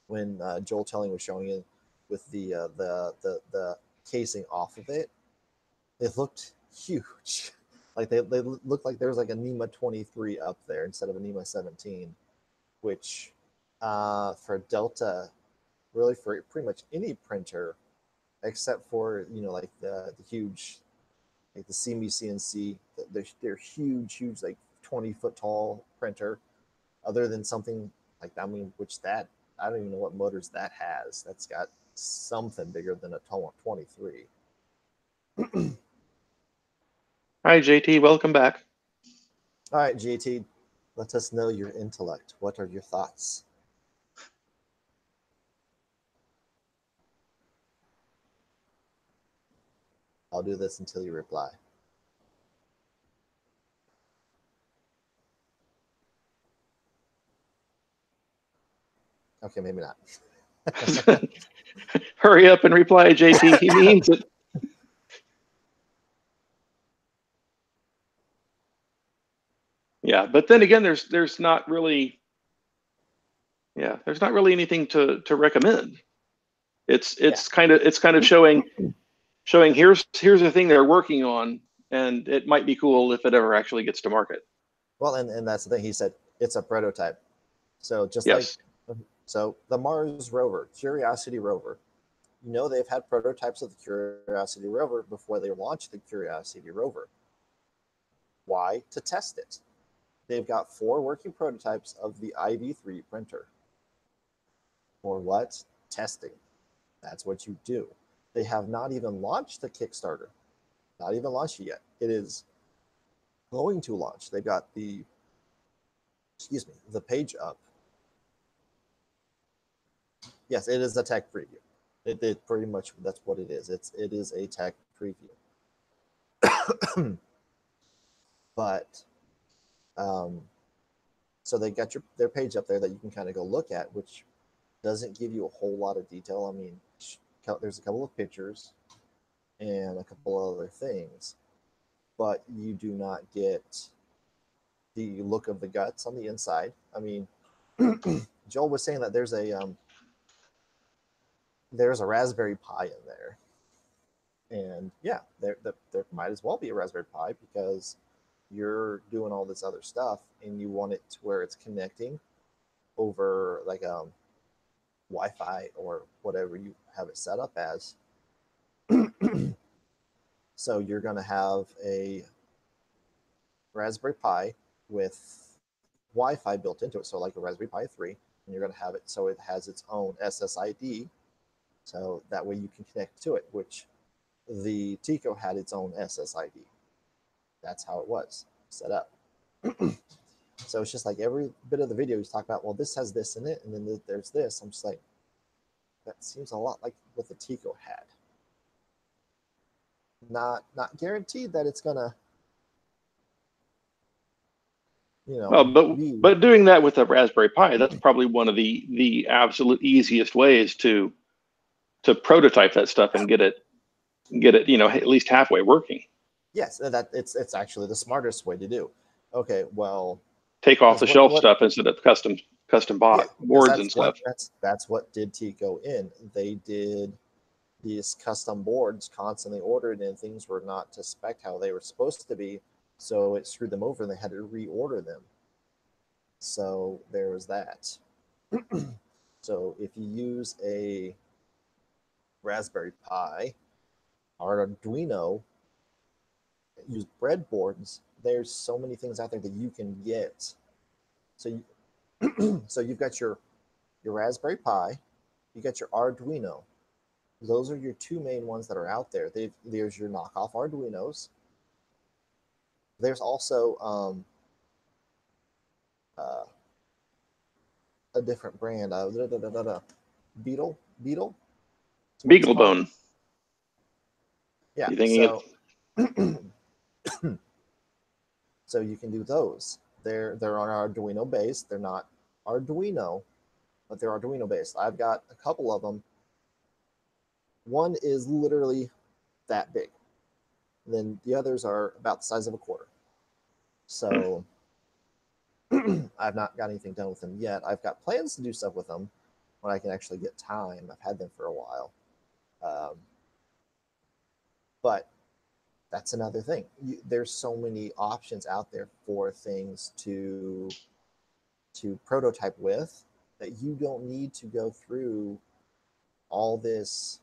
When Joel Telling was showing it with the casing off of it, it looked huge. Like they looked like there was like a NEMA 23 up there instead of a NEMA 17, which for Delta, really for pretty much any printer, except for like the huge, like the CME CNC, they're huge, like 20-foot tall printer. Other than something like that, I mean, I don't even know what motors that has. That's got something bigger than a 23. Hi, JT, welcome back. All right, JT, let us know your intellect. What are your thoughts? I'll do this until you reply. Okay, maybe not. Hurry up and reply, JT. He means it. Yeah, but then again, there's not really anything to recommend. It's Yeah. it's kind of showing here's the thing they're working on, and it might be cool if it ever actually gets to market. Well, and that's the thing. He said it's a prototype. So just like, Yes. so the Mars rover, Curiosity rover, they've had prototypes of the Curiosity rover before they launched the Curiosity rover. Why? To test it. They've got 4 working prototypes of the IV3 printer. For what? Testing. That's what you do. They have not even launched the Kickstarter. Not even launched it yet. It is going to launch. They've got the page up. Yes, it is a tech preview. It pretty much, that's what it is. It is a tech preview. But So they got their page up there that you can kind of go look at, which doesn't give you a whole lot of detail. I mean, there's a couple of pictures and a couple of other things, but you do not get the look of the guts on the inside. I mean, Joel was saying that there's a Raspberry Pi in there, and yeah, there might as well be a Raspberry Pi because you're doing all this other stuff and you want it to where it's connecting over like Wi-Fi or whatever you have it set up as. So you're going to have a Raspberry Pi with Wi-Fi built into it, so like a Raspberry Pi 3, and you're going to have it so it has its own SSID, so that way you can connect to it, which the TIKO had its own SSID. That's how it was set up. So it's just like every bit of the video he's talking about, well, this has this in it, and then there's this. I'm just like, that seems a lot like what the TIKO had. Not guaranteed that it's gonna, Well, be. but doing that with a Raspberry Pi, that's probably one of the absolute easiest ways to prototype that stuff and get it at least halfway working. Yes, that it's actually the smartest way to do. Okay, well, Take off the shelf stuff instead of custom bought boards and stuff. That's what did TIKO in. They did these custom boards constantly ordered, and things were not to spec how they were supposed to be, so it screwed them over and they had to reorder them. So there was that. So if you use a Raspberry Pi or Arduino, use breadboards, there's so many things out there that you can get. So so you've got your Raspberry Pi, you got your Arduino. Those are your two main ones that are out there. There's your knockoff Arduinos. There's also a different brand, Beetle. Beaglebone. Yeah. So you can do those. They're on Arduino based. They're not Arduino, but they're Arduino based. I've got a couple of them. One is literally that big. Then the others are about the size of a quarter. So I've not got anything done with them yet. I've got plans to do stuff with them when I can actually get time. I've had them for a while. But that's another thing. There's so many options out there for things to prototype with that you don't need to go through all this.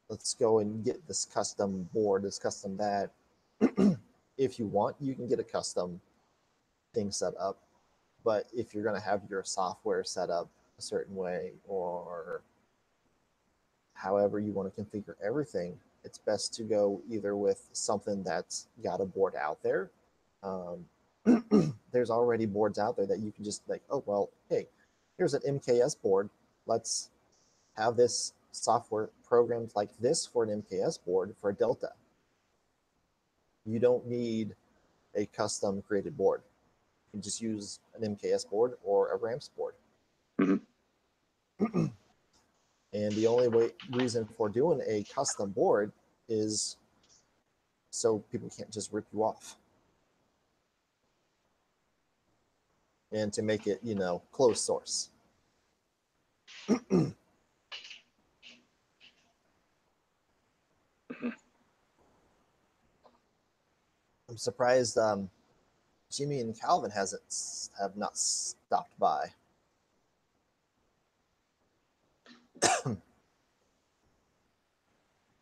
Let's go and get this custom board, this custom that. If you want, you can get a custom thing set up. But if you're going to have your software set up a certain way, or however you want to configure everything, it's best to go either with something that's got a board out there. There's already boards out there that you can just like, oh, well, hey, here's an MKS board. Let's have this software programmed like this for an MKS board for a Delta. You don't need a custom created board. You can just use an MKS board or a RAMPS board. Mm-hmm. And the only reason for doing a custom board is so people can't just rip you off. And to make it, closed source. I'm surprised Jimmy and Calvin have not stopped by.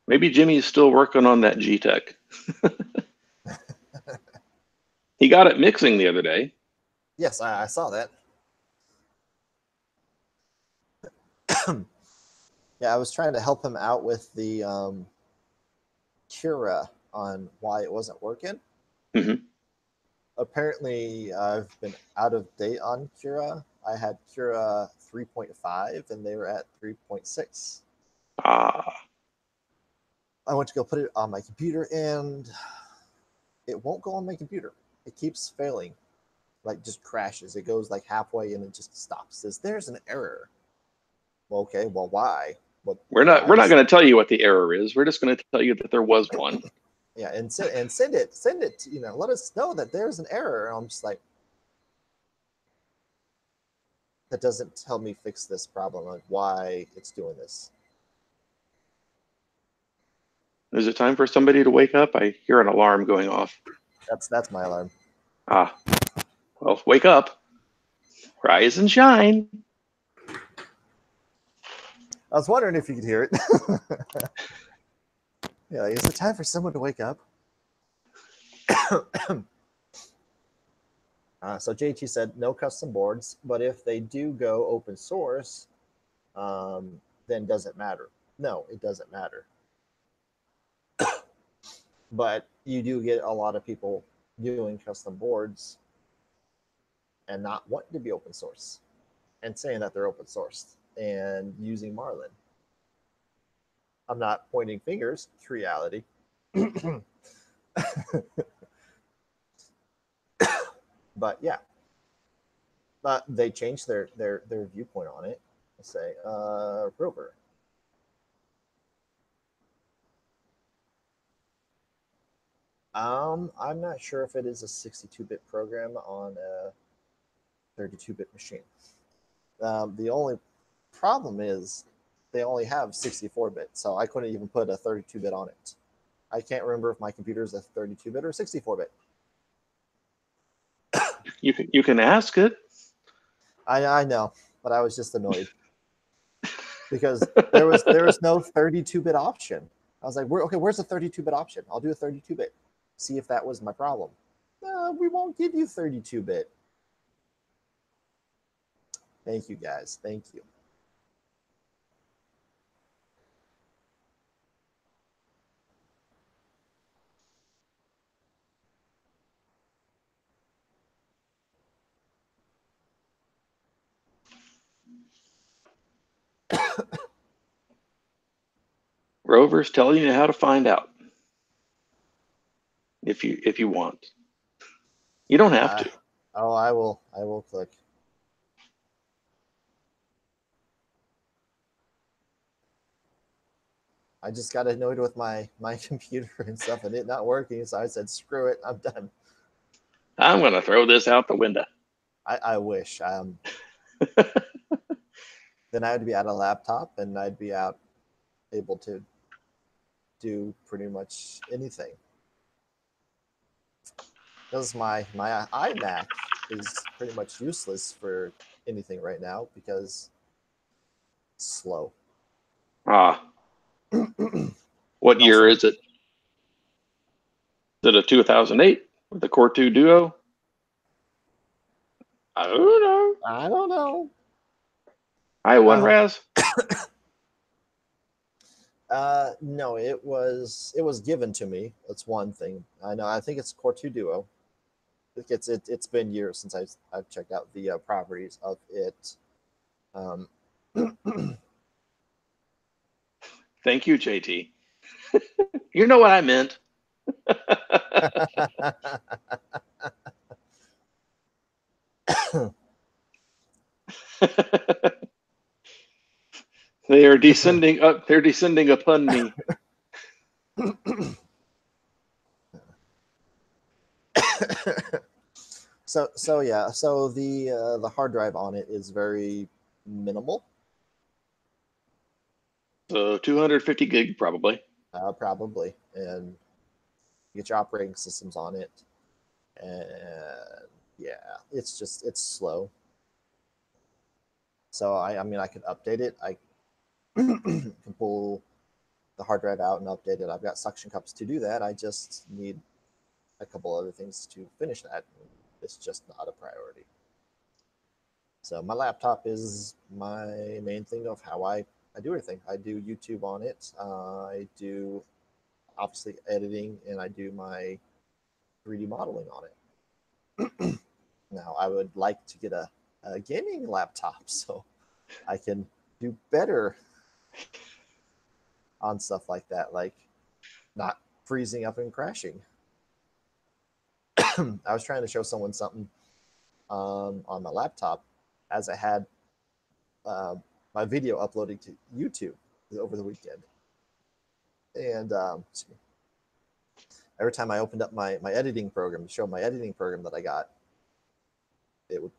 Maybe Jimmy's still working on that G-Tech. He got it mixing the other day. Yes, I saw that. Yeah, I was trying to help him out with the Cura on why it wasn't working. Mm-hmm. Apparently, I've been out of date on Cura. I had Cura 3.5 and they were at 3.6. I went to go put it on my computer and it won't go on my computer. It keeps failing. like just crashes. It goes like halfway and it just stops. It says there's an error. Well, okay, well, why? We're not going to tell you what the error is. We're just going to tell you that there was one. Yeah, and send it. You know, let us know that there's an error. And I'm just like, that doesn't help me fix this problem. Like why it's doing this. Is it time for somebody to wake up? I hear an alarm going off. That's my alarm. Ah, well, wake up, rise and shine. I was wondering if you could hear it. Yeah, is it time for someone to wake up? So JT said no custom boards, but if they do go open source, then does it matter? No, it doesn't matter. But you do get a lot of people doing custom boards and not wanting to be open source and saying that they're open sourced and using Marlin. I'm not pointing fingers, it's reality. But yeah, but they changed their viewpoint on it. Let's say Rover. I'm not sure if it is a 62-bit program on a 32-bit machine. The only problem is they only have 64-bit, so I couldn't even put a 32-bit on it. I can't remember if my computer is a 32-bit or 64-bit. You can ask it. I know, but I was just annoyed because there was no 32-bit option. I was like, where's the 32-bit option? I'll do a 32-bit. See if that was my problem. We won't give you 32-bit. Thank you, guys. Thank you. Rover's telling you how to find out. If you want, you don't have to. Oh, I will click. I just got annoyed with my computer and stuff and it not working, so I said, screw it, I'm done. I'm going to throw this out the window. I wish. Then I would be at a laptop and I'd be out able to do pretty much anything. Because my iMac is pretty much useless for anything right now because it's slow. What year is it? Is it a 2008 with the Core 2 Duo? I don't know. I don't know. i1 Raz? No, it was given to me. That's one thing. I know. I think it's Core 2 Duo. It's been years since I've checked out the properties of it. Thank you, JT. You know what I meant. They are descending up. They're descending upon me. So yeah. So the hard drive on it is very minimal. So 250 gig probably. Probably, and you get your operating systems on it, and yeah, it's slow. So I mean I could update it. I can pull the hard drive out and update it. I've got suction cups to do that. I just need a couple other things to finish that. It's just not a priority. So my laptop is my main thing of how I do everything. I do YouTube on it. I do obviously editing, and I do my 3D modeling on it. Now I would like to get a gaming laptop so I can do better on stuff like that, like not freezing up and crashing. I was trying to show someone something on my laptop as I had my video uploading to YouTube over the weekend. And every time I opened up my editing program to show my editing program that I got, it would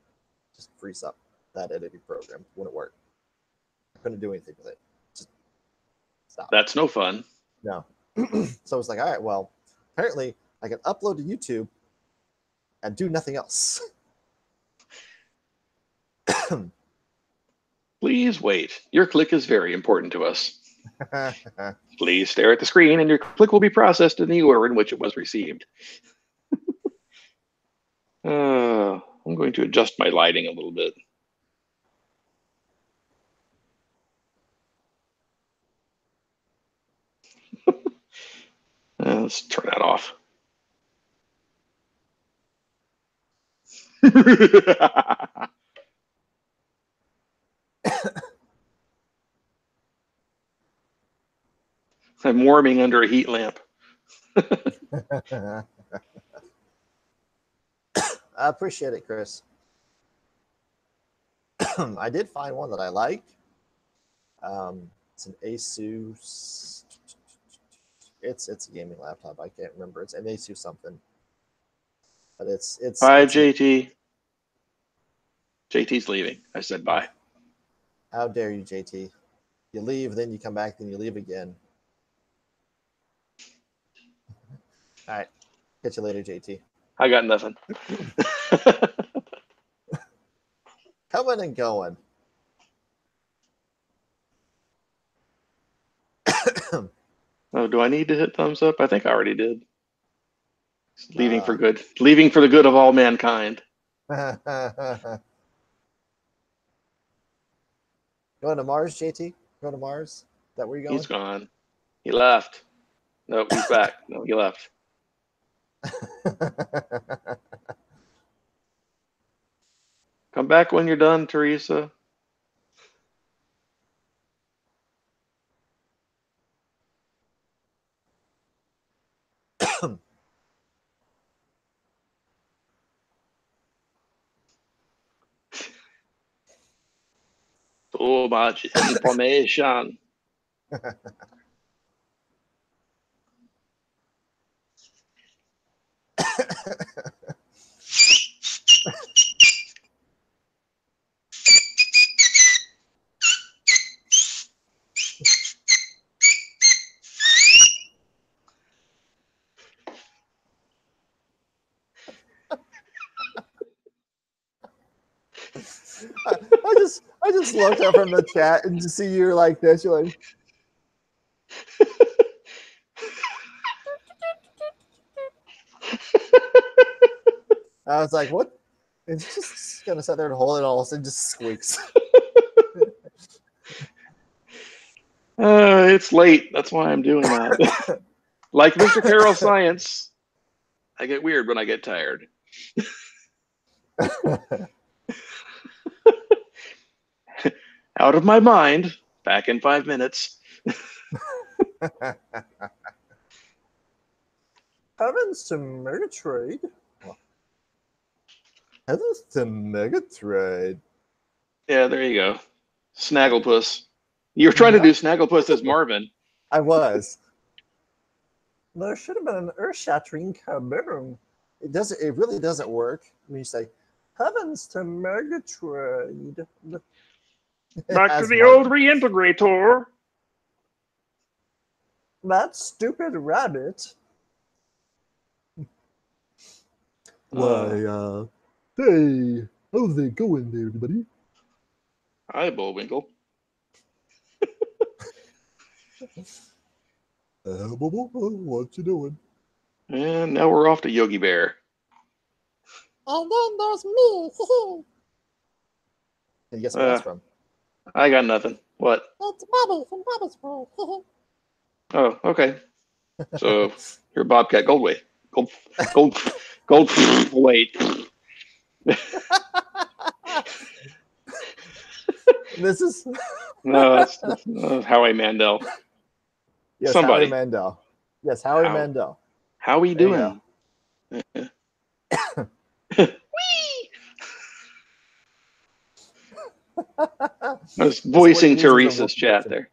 just freeze up. That editing program wouldn't work. I couldn't do anything with it. Just stop. That's no fun. No. So I was like, all right, well, apparently I can upload to YouTube and do nothing else. Please wait. Your click is very important to us. Please stare at the screen and your click will be processed in the order in which it was received. I'm going to adjust my lighting a little bit. Let's turn that off. I'm warming under a heat lamp. I appreciate it, Chris. I did find one that I like. It's an Asus. It's a gaming laptop. I can't remember. It's an Asus something. But it's Bye, JT. JT's leaving. I said bye. How dare you, JT? You leave, then you come back, then you leave again. All right. Catch you later, JT. I got nothing. Coming and going. Oh, do I need to hit thumbs up? I think I already did. Leaving for good. Leaving for the good of all mankind. Going to Mars, JT? Going to Mars? Is that where you're going? He's gone. He left. Nope, he's back. No, he left. Come back when you're done, Teresa. So much information. I just looked up from the chat and just see you like this. You're like, I was like, what? It's just gonna sit there and hold it all, and just squeaks. It's late. That's why I'm doing that. Like Mr. Carroll Science, I get weird when I get tired. Out of my mind. Back in 5 minutes. Heavens to Megatrade. Heavens to Megatrade. Yeah, there you go. Snagglepuss. You were trying to do Snagglepuss as Marvin. I was. There should have been an earth-shattering kaboom. It really doesn't work when you say, Heavens to Megatrade. Back to the old reintegrator. That stupid rabbit. Why, hey, how's it going there, everybody? Hi, Bullwinkle. What you doing? And now we're off to Yogi Bear. And then there's me. Can you guess where that's from? I got nothing. What? It's Bobby from Bobby's World. Oh, okay. So you're Bobcat Goldway. Gold. Wait. This is No, that's Howie Mandel. yes, Somebody. Howie Mandel. Yes, Howie Mandel. How we doing? Wee! I was voicing Teresa's chat there.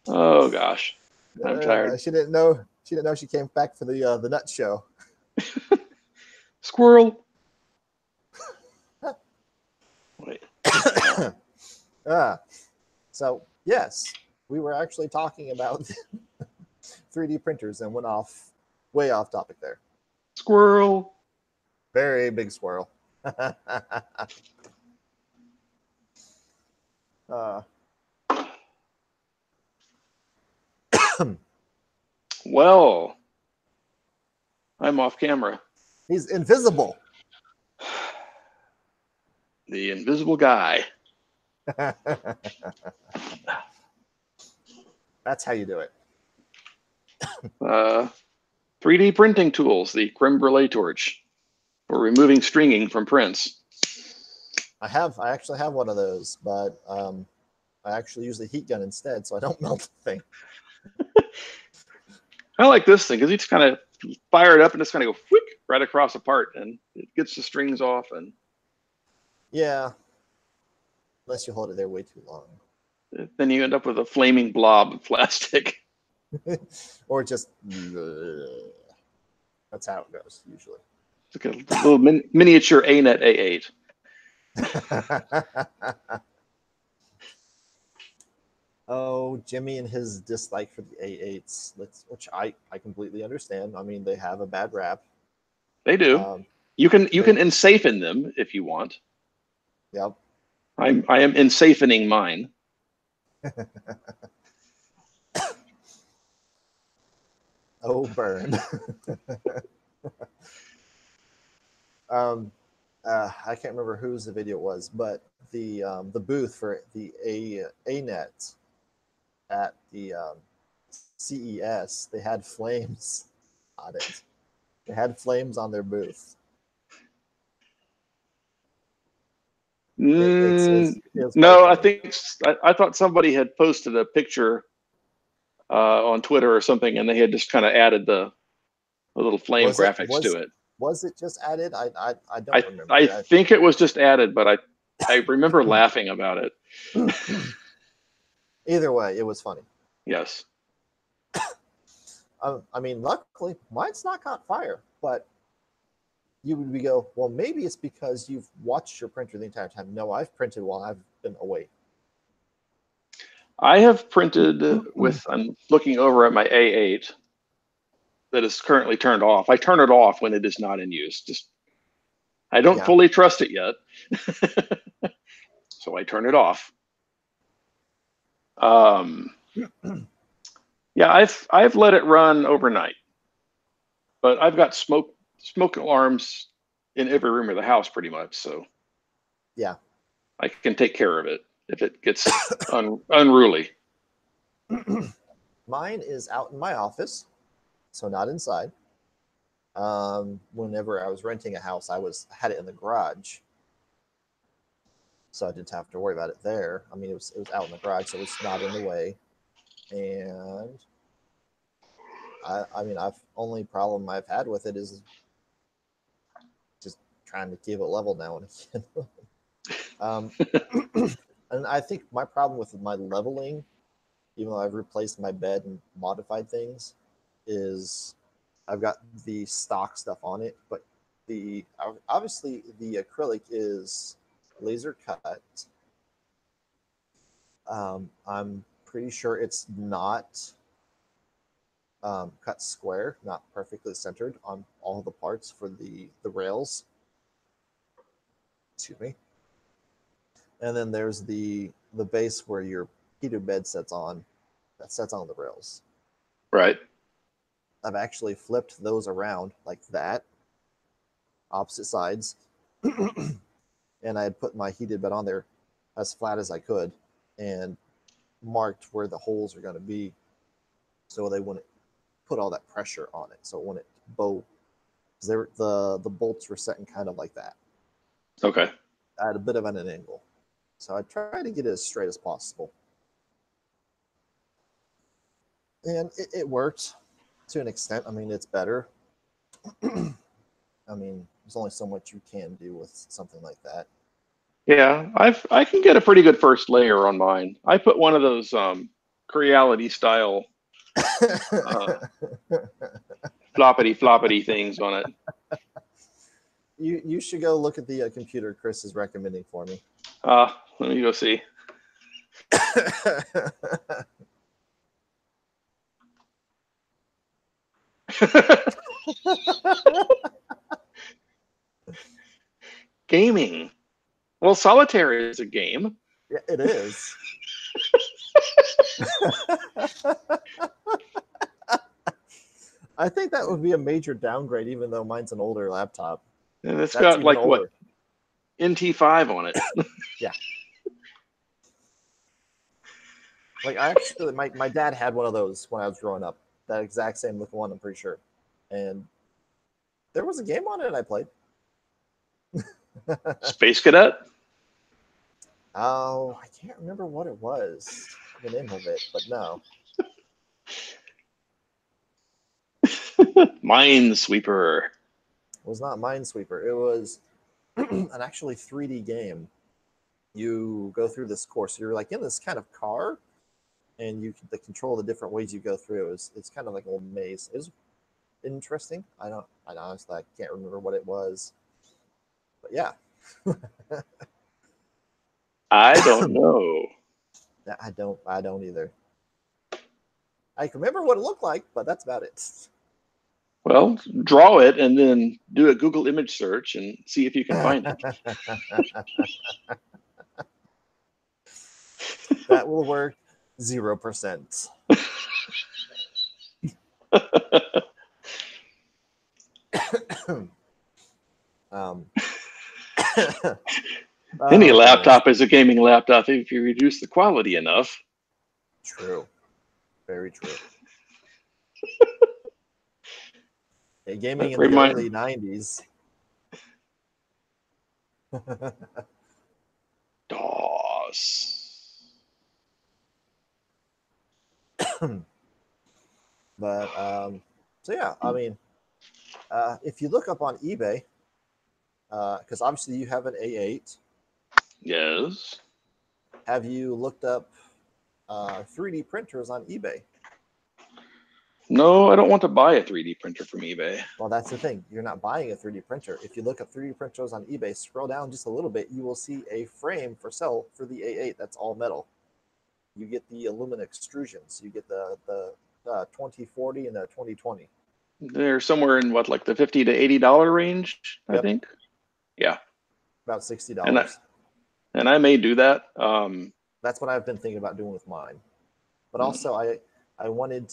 Oh gosh, I'm tired. She didn't know. She didn't know she came back for the nut show. Squirrel. Wait. So yes, we were actually talking about 3D printers and went off way off topic there. Squirrel. Very big squirrel. Well, I'm off camera. He's invisible. The invisible guy. That's how you do it. 3D printing tools, the creme brulee torch for removing stringing from prints. I actually have one of those, but I actually use the heat gun instead, so I don't melt the thing. I like this thing because you just kind of fire it up and it's kind of go whoop, right across a part, and it gets the strings off. And yeah, unless you hold it there way too long, then you end up with a flaming blob of plastic. or just that's how it goes usually. It's like a little miniature A-net A8. Oh, Jimmy and his dislike for the A8s, which I completely understand. I mean, they have a bad rap. They do. You can ensafen them if you want. Yep. I am ensafening mine. Oh, burn. I can't remember whose the video was, but the booth for the A-net at the CES, they had flames on it. They had flames on their booth. No, I think I thought somebody had posted a picture on Twitter or something, and they had just kind of added the little flame graphics to it. Was it just added? I don't remember. I think it was just added, but I remember laughing about it. Either way, it was funny. Yes. I mean, luckily, mine's not caught fire, but you would go, well, maybe it's because you've watched your printer the entire time. No, I've printed while I've been away. I have printed with, I'm looking over at my A8 that is currently turned off. I turn it off when it is not in use. I don't fully trust it yet. So I turn it off. Yeah, I've let it run overnight, but I've got smoke alarms in every room of the house pretty much. So yeah, I can take care of it if it gets unruly. Mine is out in my office, so not inside. Whenever I was renting a house, I had it in the garage, so I didn't have to worry about it there. I mean, it was out in the garage, so it's not in the way. And I mean, only problem I've had with it is just trying to keep it level now and again. And I think my problem with my leveling, even though I've replaced my bed and modified things, is I've got the stock stuff on it, but obviously the acrylic is laser cut. I'm pretty sure it's not cut square, not perfectly centered on all the parts for the rails. Excuse me. And then there's the base where your heated bed sets on the rails. Right. I've actually flipped those around like that, opposite sides. And I had put my heated bed on there as flat as I could and marked where the holes are going to be so they wouldn't put all that pressure on it, so it wouldn't bow. Because the bolts were setting kind of like that. Okay. I had a bit of an angle. So I tried to get it as straight as possible. And it worked to an extent. I mean, it's better. I mean, there's only so much you can do with something like that. Yeah, I can get a pretty good first layer on mine. I put one of those Creality style uh, floppity floppity things on it. You should go look at the computer Chris is recommending for me. Let me go see. Gaming. Well, solitaire is a game. Yeah, it is. I think that would be a major downgrade, even though mine's an older laptop. And it's That's got even like older. what, NT5 on it. Yeah. Like I actually, my dad had one of those when I was growing up. That exact same looking one, I'm pretty sure. And there was a game on it I played. Space Cadet. Oh, I can't remember what it was, the name of it, but no. Minesweeper. It was not Minesweeper. It was an actually 3D game. You go through this course. You're like in this kind of car, and you can control the different ways you go through. It's kind of like a little maze. It was interesting. I honestly I can't remember what it was, but yeah. I don't know. I don't either. I can remember what it looked like, but that's about it. Well, draw it and then do a Google image search and see if you can find it. That will work 0%. um, Any oh, laptop is a gaming laptop if you reduce the quality enough. true. Very true. Yeah, gaming in the early 90s. DOS. But so yeah, I mean, if you look up on eBay, because obviously you have an A8. Yes. Have you looked up 3D printers on eBay? No, I don't want to buy a 3D printer from eBay. Well, that's the thing. You're not buying a 3D printer. If you look up 3D printers on eBay, scroll down just a little bit, you will see a frame for sale for the A8 that's all metal. You get the aluminum extrusions. You get the 2040 and the 2020. They're somewhere in what, like the $50 to $80 range, I Yep, think. Yeah. about $60. And I may do that. That's what I've been thinking about doing with mine. But also, I wanted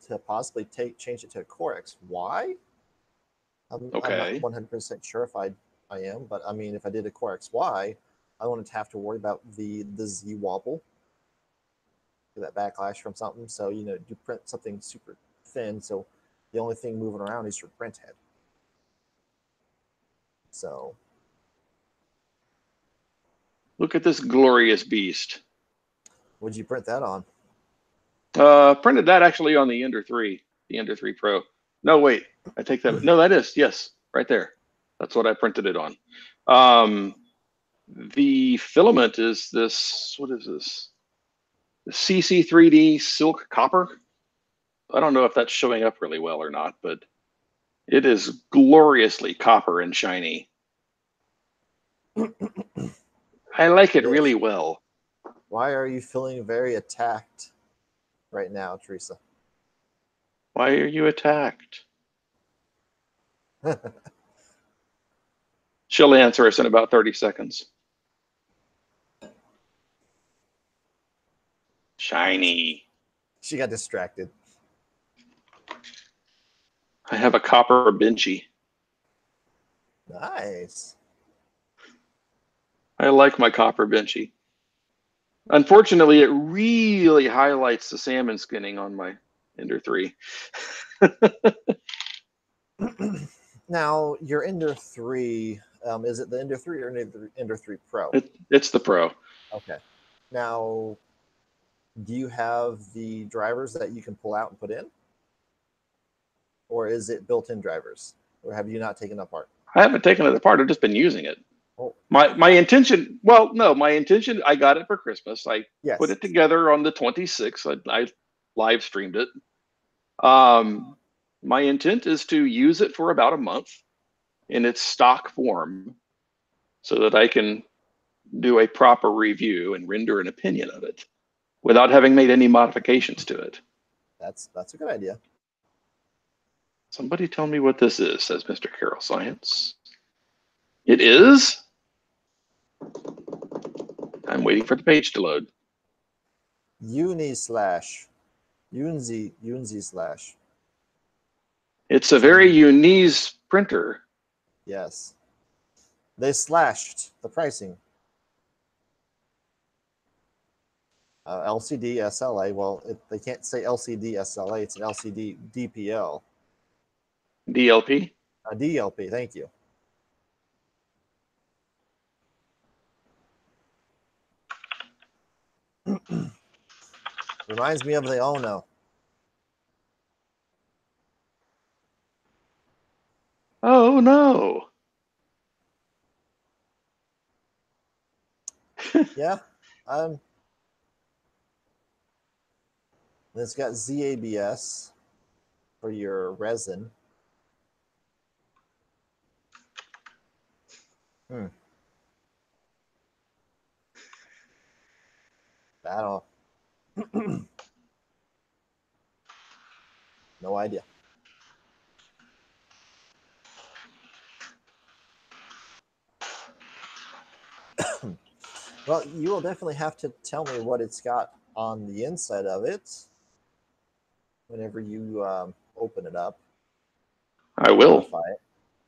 to possibly change it to a Core X. Why? I'm not Okay. 100% sure if I am, but I mean, if I did a Core XY, I wouldn't have to worry about the Z wobble, that backlash from something. So you print something super thin, so the only thing moving around is your print head. So Look at this glorious beast. would you print that on? Printed that actually on the Ender 3, the Ender 3 Pro. No, wait, I take that. No, that is, yes, right there. That's what I printed it on. The filament is this, what is this? The CC3D silk copper. I don't know if that's showing up really well or not, but it is gloriously copper and shiny. I like it really well. Why are you feeling very attacked right now, Teresa? Why are you attacked? She'll answer us in about 30 seconds. Shiny. She got distracted. I have a copper benchy. Nice. I like my copper benchy. Unfortunately, it really highlights the salmon skinning on my Ender 3. Now, your Ender 3, is it the Ender 3 or Ender 3 Pro? It's the Pro. Okay. Now, do you have the drivers that you can pull out and put in? Or is it built-in drivers? Or have you not taken apart? I haven't taken it apart. I've just been using it. Oh. My intention, well, no, my intention, I got it for Christmas. I Yes. put it together on the 26th. I live streamed it. My intent is to use it for about a month in its stock form so that I can do a proper review and render an opinion of it without having made any modifications to it. That's a good idea. Somebody tell me what this is, says Mr. Carroll Science. It is. I'm waiting for the page to load. Unzi slash. It's a very unique printer. Yes. They slashed the pricing. LCD SLA. Well, they can't say LCD SLA. It's an LCD DPL. DLP? DLP. Thank you. Reminds me of the Ono. Oh, no. Yeah. It's got ZABS for your resin. I don't no idea. Well, you will definitely have to tell me what it's got on the inside of it whenever you open it up. I will. Modify it.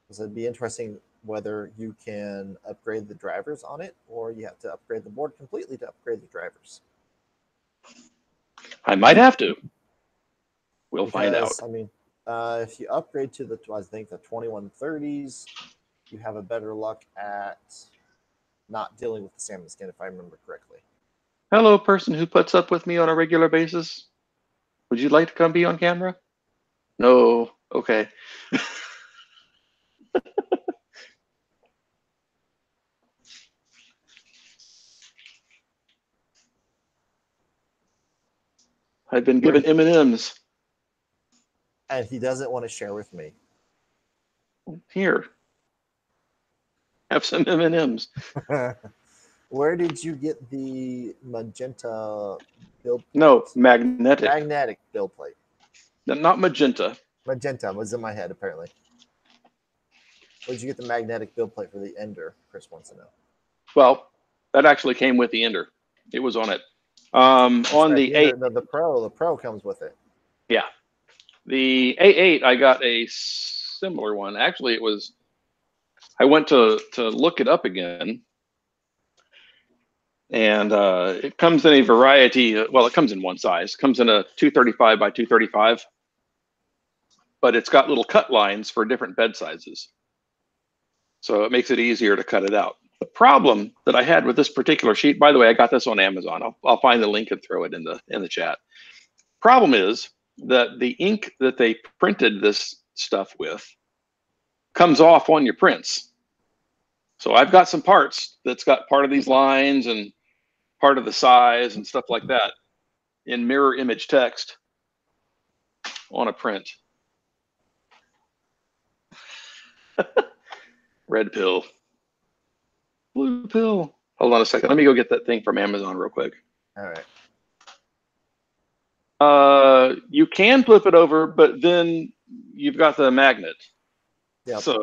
Because it'd be interesting whether you can upgrade the drivers on it or you have to upgrade the board completely to upgrade the drivers. I might have to. We'll find out. I mean, if you upgrade to the, I think the 2130s, you have a better luck at not dealing with the salmon skin, if I remember correctly. Hello, person who puts up with me on a regular basis. Would you like to come be on camera? No. Okay. I've been given M&Ms. And he doesn't want to share with me. Here. Have some M&Ms. Where did you get the magenta build plate? No, magnetic. Magnetic build plate. Not magenta. Magenta was in my head, apparently. Where did you get the magnetic build plate for the Ender? Chris wants to know. Well, that actually came with the Ender. It was on it. On right, the A8. The Pro comes with it. Yeah. The A8, I got a similar one. Actually, it was, I went to look it up again. And it comes in a variety. Well, it comes in one size. It comes in a 235 by 235. But it's got little cut lines for different bed sizes. So it makes it easier to cut it out. The problem that I had with this particular sheet, by the way, I got this on Amazon. I'll find the link and throw it in the chat. Problem is that the ink that they printed this stuff with comes off on your prints. So I've got some parts that's got part of these lines and part of the size and stuff like that in mirror image text on a print. Red pill. Blue pill. Hold on a second. Let me go get that thing from Amazon real quick. All right. You can flip it over, but then you've got the magnet. Yeah. So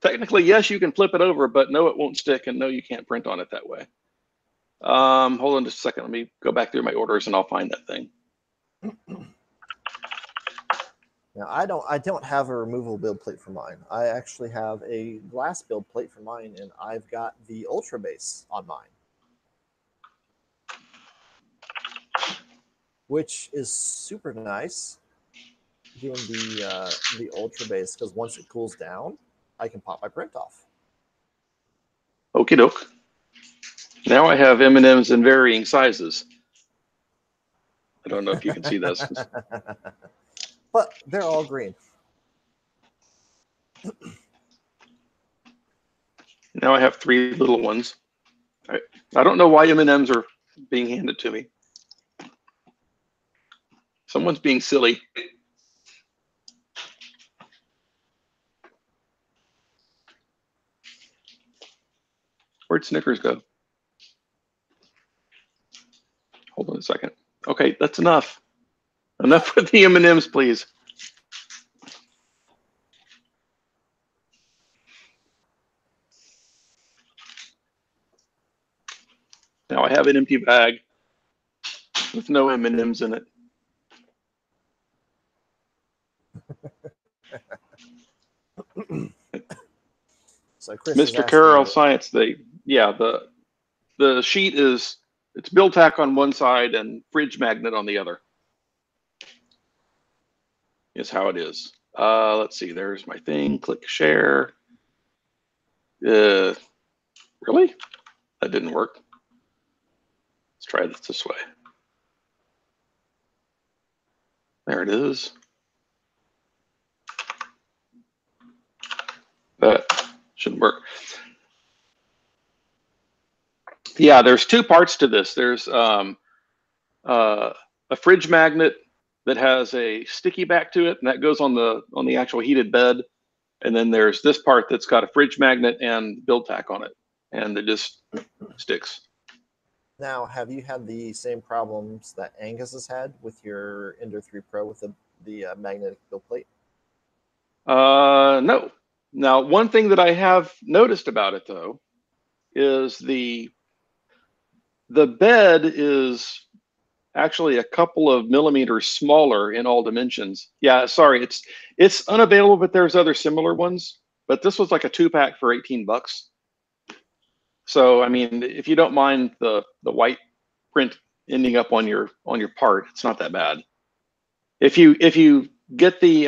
technically, yes, you can flip it over, but no, it won't stick, and no, you can't print on it that way. Hold on just a second. Let me go back through my orders, and I'll find that thing. Now, I don't have a removable build plate for mine. I actually have a glass build plate for mine, and I've got the Ultra Base on mine, which is super nice doing the Ultra Base, because once it cools down, I can pop my print off. Okie doke. Now I have M&Ms in varying sizes. I don't know if you can see this. But they're all green. Now I have 3 little ones. I don't know why M&Ms are being handed to me. Someone's being silly. Where'd Snickers go? Hold on a second. Okay, that's enough. Enough with the M&Ms, please. Now I have an empty bag with no M&Ms in it. So Chris Mr. Carroll Science, the sheet it's build tack on one side and fridge magnet on the other. Is how it is. Let's see, there's my thing, click share. Really? That didn't work. Let's try this way. There it is. That shouldn't work. Yeah, there's 2 parts to this. There's a fridge magnet that has a sticky back to it, and that goes on the actual heated bed. And then there's this part that's got a fridge magnet and build tack on it, and it just sticks. Now, have you had the same problems that Angus has had with your Ender 3 Pro with the magnetic build plate? No. Now, one thing that I have noticed about it though is the bed is actually a couple of millimeters smaller in all dimensions. Yeah, sorry, it's unavailable, but there's other similar ones. But this was like a 2-pack for 18 bucks. So I mean, if you don't mind the white print ending up on your part, it's not that bad. If you get the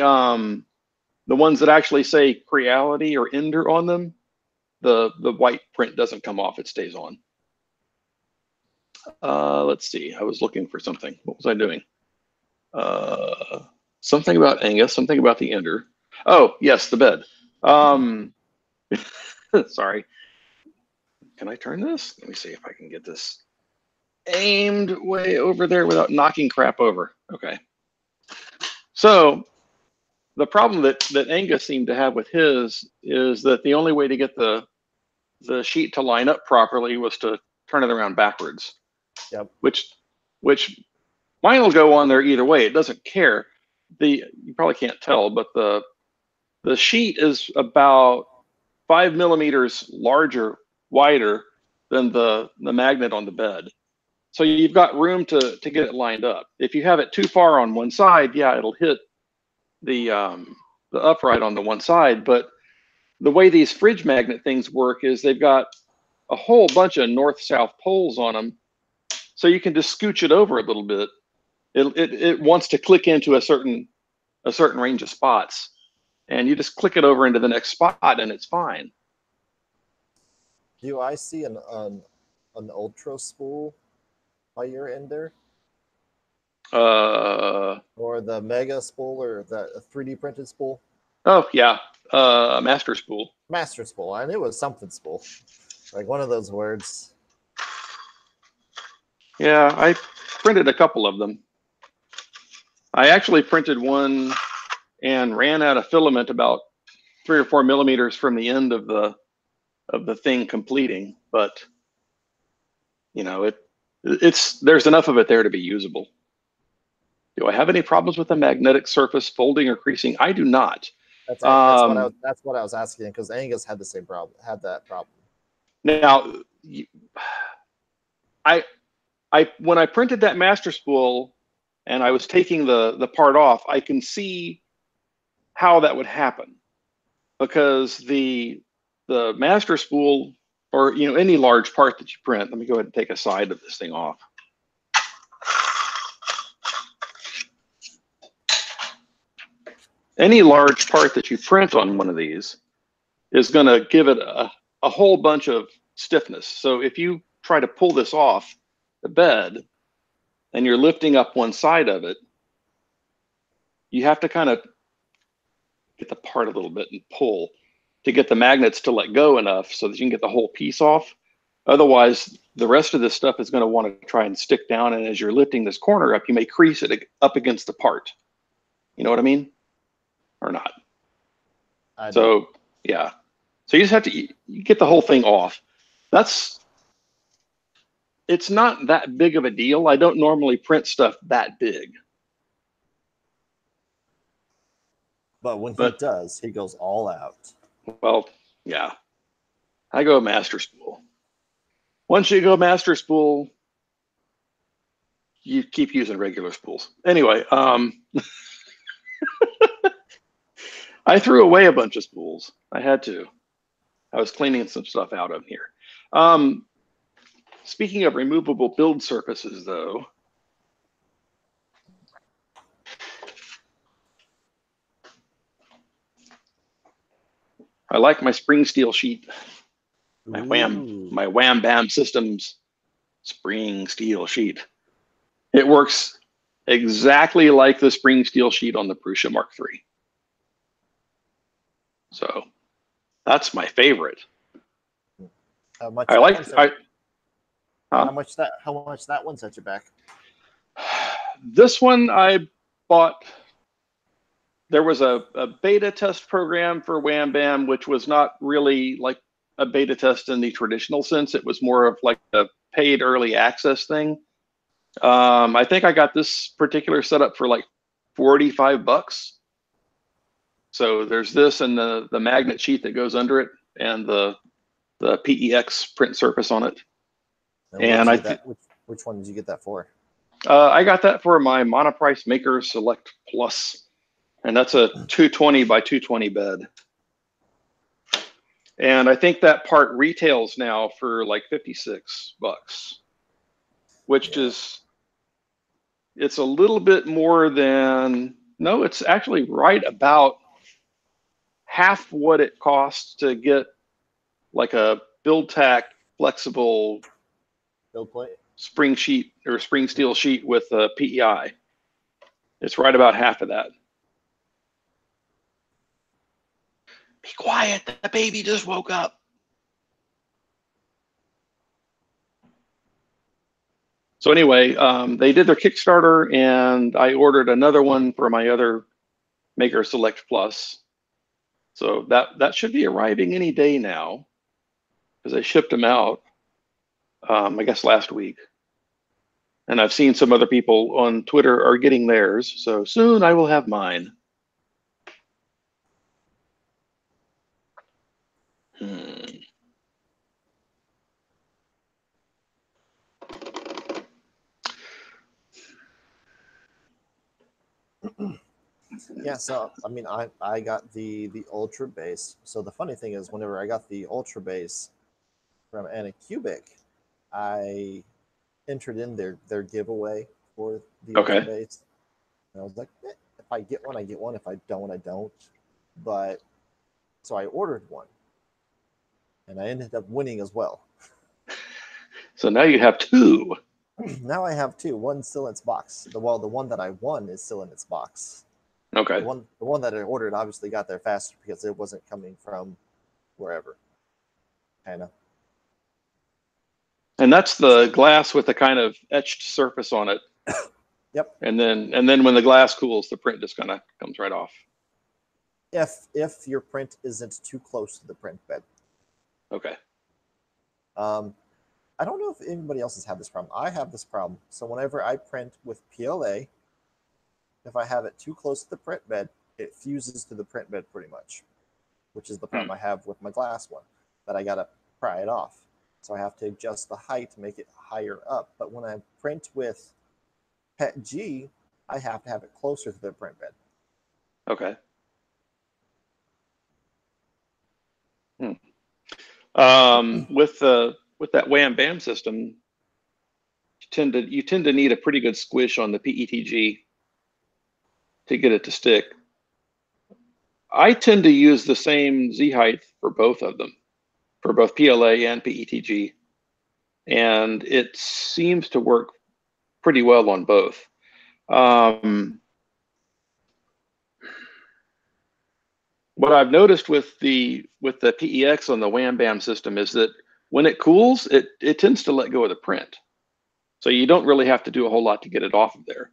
ones that actually say Creality or Ender on them, the white print doesn't come off; it stays on. Let's see. I was looking for something. What was I doing? Something about Angus. Something about the Ender. Oh yes, the bed. Sorry. Can I turn this? Let me see if I can get this aimed way over there without knocking crap over. Okay. So the problem that Angus seemed to have with his is that the only way to get the sheet to line up properly was to turn it around backwards. Yep. Which mine will go on there either way. It doesn't care. You probably can't tell, but the sheet is about 5 millimeters wider than the magnet on the bed. So you've got room to get it lined up. If you have it too far on one side, yeah, it'll hit the upright on the one side. But the way these fridge magnet things work is they've got a whole bunch of north-south poles on them, so you can just scooch it over a little bit. It wants to click into a certain range of spots, and you just click it over into the next spot, and it's fine. Do I see an ultra spool by your Ender? Or the mega spool, or the 3D printed spool? Oh yeah, master spool. Master spool. I knew it was something spool, like one of those words. Yeah, I printed a couple of them. I actually printed one and ran out of filament about 3 or 4 millimeters from the end of the thing completing, but you know, there's enough of it there to be usable. Do I have any problems with the magnetic surface folding or creasing? I do not. That's what I was asking, because Angus had the same problem. Had that problem. Now, when I printed that master spool and I was taking the part off, I can see how that would happen, because the master spool, or any large part that you print. Let me go ahead and take a side of this thing off. Any large part that you print on one of these is going to give it a whole bunch of stiffness. So if you try to pull this off the bed and you're lifting up one side of it, you have to kind of the part a little bit and pull to get the magnets to let go enough so that you can get the whole piece off. Otherwise, the rest of this stuff is going to want to try and stick down. And as you're lifting this corner up, you may crease it up against the part. You know what I mean? Or not? So, yeah. So you just have to you get the whole thing off. It's not that big of a deal. I don't normally print stuff that big. But when he does, he goes all out. Well, yeah. I go master spool. Once you go master spool, you keep using regular spools. Anyway, I threw away a bunch of spools. I had to. I was cleaning some stuff out of here. Speaking of removable build surfaces, though, I like my spring steel sheet. My Wham Bam Systems spring steel sheet. It works exactly like the spring steel sheet on the Prusa Mark III. So that's my favorite. How much that one set you back? This one I bought. There was a beta test program for Wham Bam, which was not really like a beta test in the traditional sense. It was more of like a paid early access thing. I think I got this particular setup for like $45. So there's this and the magnet sheet that goes under it and the PEX print surface on it. And which one did you get that for? I got that for my Monoprice Maker Select Plus, and that's a 220 by 220 bed. And I think that part retails now for like $56, which is, it's a little bit more than, no, it's actually right about half what it costs to get like a BuildTak flexible build plate spring sheet or spring steel sheet with a PEI. It's right about half of that. Be quiet, the baby just woke up. So anyway, they did their Kickstarter and I ordered another one for my other Maker Select Plus. So that should be arriving any day now because I shipped them out, I guess last week. And I've seen some other people on Twitter are getting theirs. So soon I will have mine. Yeah, so I mean, I got the Ultra Base. So the funny thing is, whenever I got the Ultra Base from Anycubic, I entered in their giveaway for the Ultra Base. And I was like, if I get one, I get one. If I don't, I don't. But so I ordered one, and I ended up winning as well. So now you have two. Now I have two. One's still in its box. The one that I won is still in its box. Okay. The one that I ordered obviously got there faster because it wasn't coming from wherever. Kind of. And that's the glass with the kind of etched surface on it. Yep. And then when the glass cools, the print just kind of comes right off. If your print isn't too close to the print bed. Okay. I don't know if anybody else has had this problem. I have this problem. So whenever I print with PLA, if I have it too close to the print bed, it fuses to the print bed pretty much, which is the problem I have with my glass one, that I got to pry it off. So I have to adjust the height to make it higher up. But when I print with PETG, I have to have it closer to the print bed. Okay. With that Wham Bam system, you tend to need a pretty good squish on the PETG to get it to stick. I tend to use the same Z height for both of them, for both PLA and PETG, and it seems to work pretty well on both. what I've noticed with the PEX on the Wham Bam system is that when it cools, it tends to let go of the print. So you don't really have to do a whole lot to get it off of there.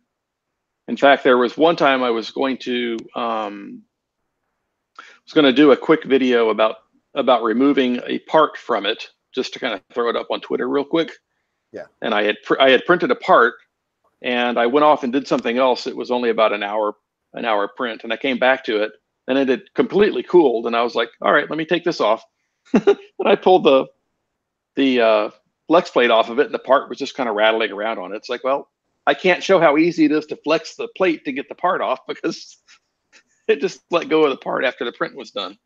In fact, there was one time I was going to do a quick video about removing a part from it, just to kind of throw it up on Twitter real quick. Yeah. And I had printed a part, and I went off and did something else. It was only about an hour print, and I came back to it, and it had completely cooled. And I was like, all right, let me take this off. And I pulled the flex plate off of it, and the part was just kind of rattling around on it. It's like, well, I can't show how easy it is to flex the plate to get the part off because it just let go of the part after the print was done.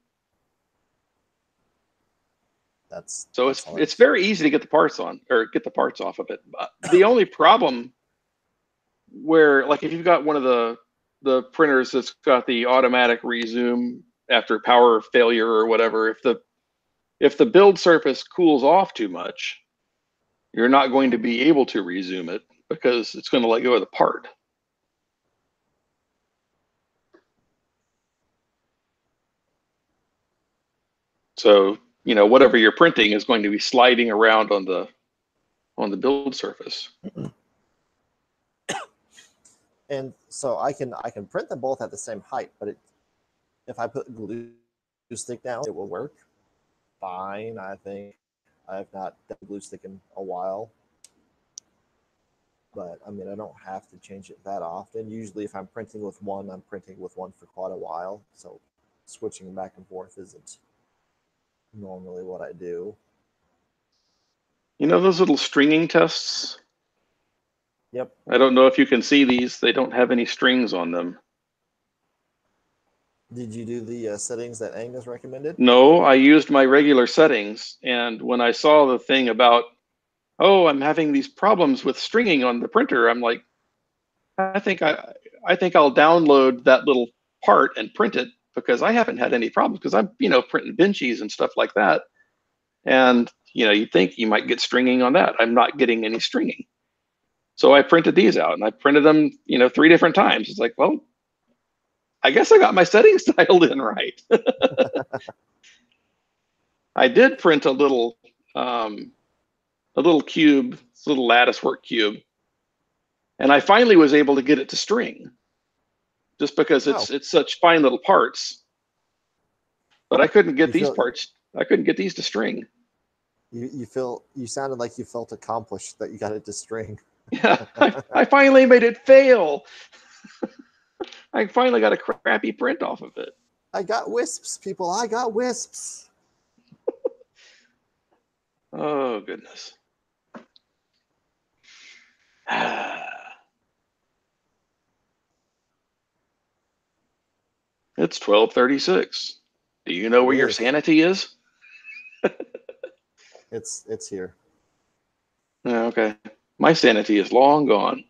So it's very easy to get the parts on, or get the parts off of it. The only problem where, like, if you've got one of the printers that's got the automatic resume after power failure or whatever, if the build surface cools off too much, you're not going to be able to resume it because it's going to let go of the part. So, you know, whatever you're printing is going to be sliding around on the build surface. And so I can print them both at the same height, but if I put glue stick down, it will work fine. I think I've not done glue stick in a while, but I mean, I don't have to change it that often. Usually if I'm printing with one, I'm printing with one for quite a while, so switching back and forth isn't normally what I do. You know those little stringing tests? Yep. I don't know if you can see these. They don't have any strings on them. Did you do the settings that Angus recommended? No, I used my regular settings, and when I saw the thing about, oh, I'm having these problems with stringing on the printer, I'm like, I think I'll download that little part and print it, because I haven't had any problems, because I'm, you know, printing benchies and stuff like that. And, you know, you think you might get stringing on that. I'm not getting any stringing. So I printed these out, and I printed them, you know, 3 different times. It's like, well, I guess I got my settings dialed in right. I did print a little cube, this little lattice work cube, and I finally was able to get it to string, just because it's such fine little parts. But I couldn't get these parts. I couldn't get these to string. You sounded like you felt accomplished that you got it to string. Yeah, I finally made it fail. I finally got a crappy print off of it. I got wisps, people. I got wisps. Oh, goodness. It's 12:36. Do you know where your sanity is? It's here. Okay. My sanity is long gone.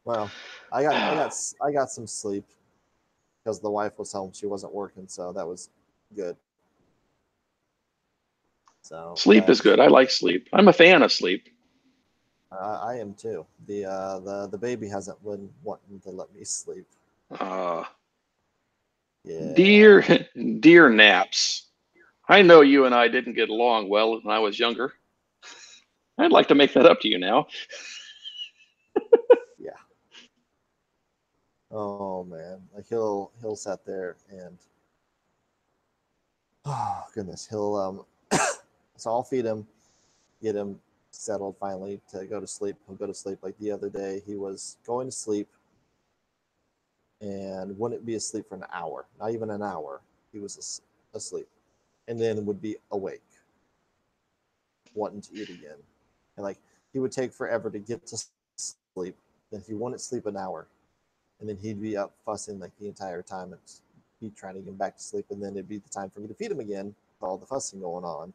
Well, I got some sleep because the wife was home. She wasn't working, so that was good. So sleep is good. I like sleep. I'm a fan of sleep. I am too. The baby hasn't been wanting to let me sleep. Yeah. Dear naps. I know you and I didn't get along well when I was younger. I'd like to make that up to you now. Yeah. Oh man, like he'll sit there and oh goodness, he'll so I'll feed him, get him settled finally to go to sleep. He'll go to sleep. Like the other day, he was going to sleep and wouldn't be asleep for an hour, not even an hour. He was asleep, and then would be awake, wanting to eat again. And like he would take forever to get to sleep. Then he wouldn't sleep an hour, and then he'd be up fussing like the entire time and be trying to get back to sleep. And then it'd be the time for me to feed him again, with all the fussing going on.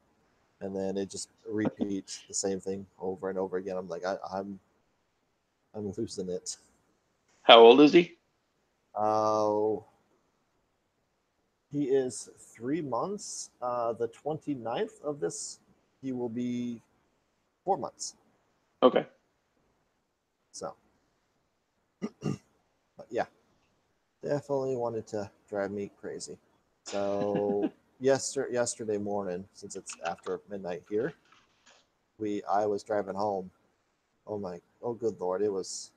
And then it just repeats the same thing over and over again. I'm like, I'm losing it. How old is he? Oh, he is 3 months. The 29th of this, he will be 4 months. Okay. So, but yeah. definitely wanted to drive me crazy. So yesterday morning, since it's after midnight here, I was driving home. Oh good lord, it was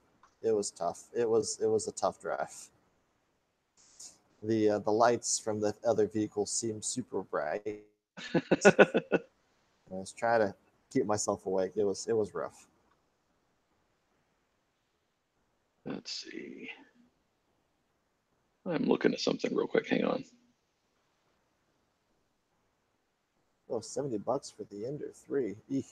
tough. It was a tough drive. The lights from the other vehicles seemed super bright. I was trying to keep myself awake. It was rough. Let's see. I'm looking at something real quick. Hang on. Oh, $70 for the Ender 3. Eek.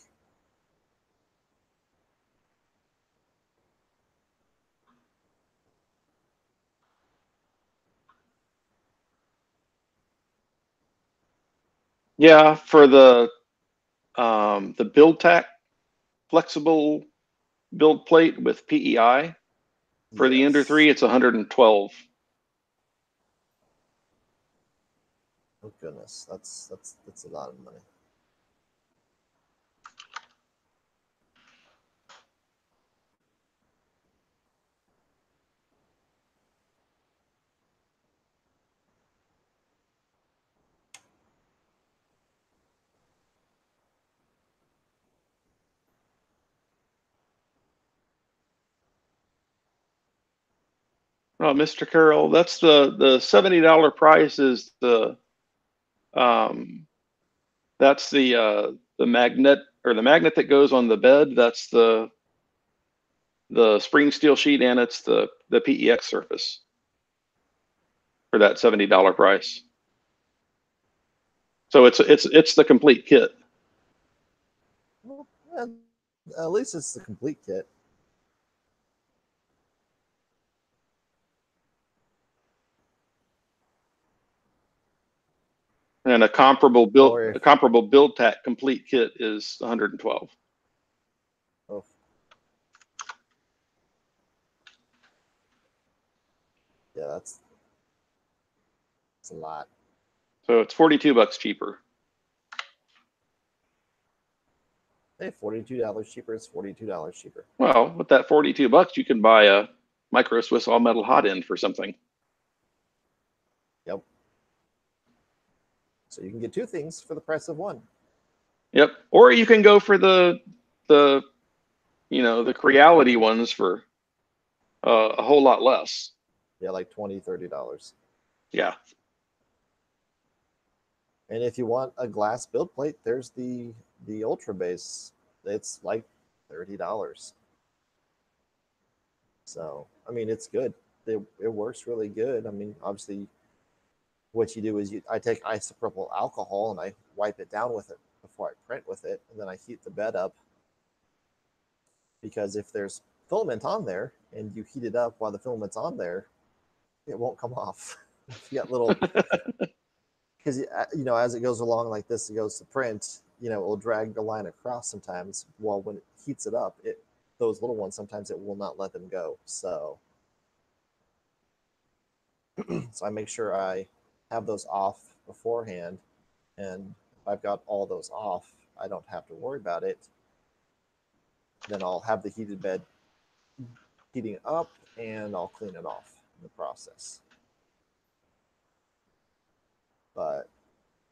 Yeah, for the build tack flexible build plate with PEI for the Ender Yes. 3, it's 112. Oh goodness, that's a lot of money. Oh, Mr. Carroll, that's the $70 price is um that's the magnet or the magnet that goes on the bed. That's the spring steel sheet, and it's the PEX surface for that $70 price. So it's the complete kit. Well, at least it's the complete kit. And Or a if comparable build tack complete kit is 112. oh, yeah, that's a lot. So it's $42 cheaper. Hey, $42 cheaper is $42 cheaper. Well, with that $42, you can buy a micro Swiss all metal hot end for something. Yep. So you can get two things for the price of one. Yep. Or you can go for the the Creality ones for a whole lot less. Yeah, like $20, $30. Yeah. And if you want a glass build plate, there's the Ultra Base. It's like $30. So I mean, it's good. It works really good. I mean, obviously, what you do is I take isopropyl alcohol and I wipe it down with it before I print with it, and then I heat the bed up. Because if there's filament on there and you heat it up while the filament's on there, it won't come off. If you got little, because as it goes along like this, it goes to print. It will drag the line across sometimes. Well, when it heats it up, those little ones sometimes it will not let them go. So I make sure I have those off beforehand, and if I've got all those off, I don't have to worry about it. Then I'll have the heated bed heating up, and I'll clean it off in the process. But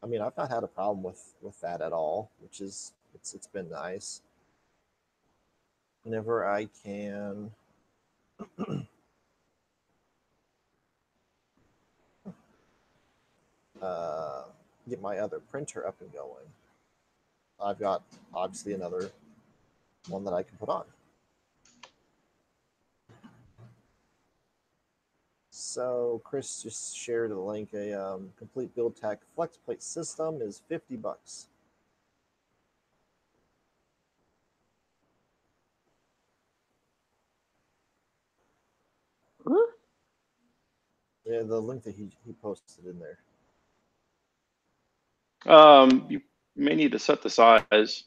I mean, I've not had a problem with that at all, which is it's been nice. Whenever I can uh, get my other printer up and going, I've got obviously another one that I can put on. So Chris just shared a link. A complete build tack flex plate system is $50. Yeah, the link that he posted in there. You may need to set the size.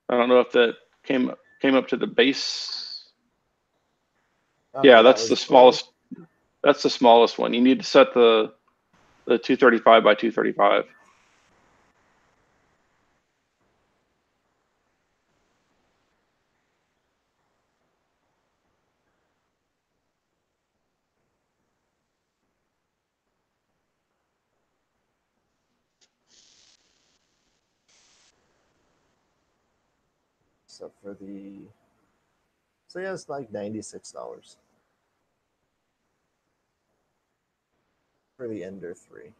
I don't know if that came up to the base. Oh Yeah, no, that that's was the smallest. That's the smallest one. You need to set the 235 by 235. So for the, so yeah, it's like $96 for the Ender 3.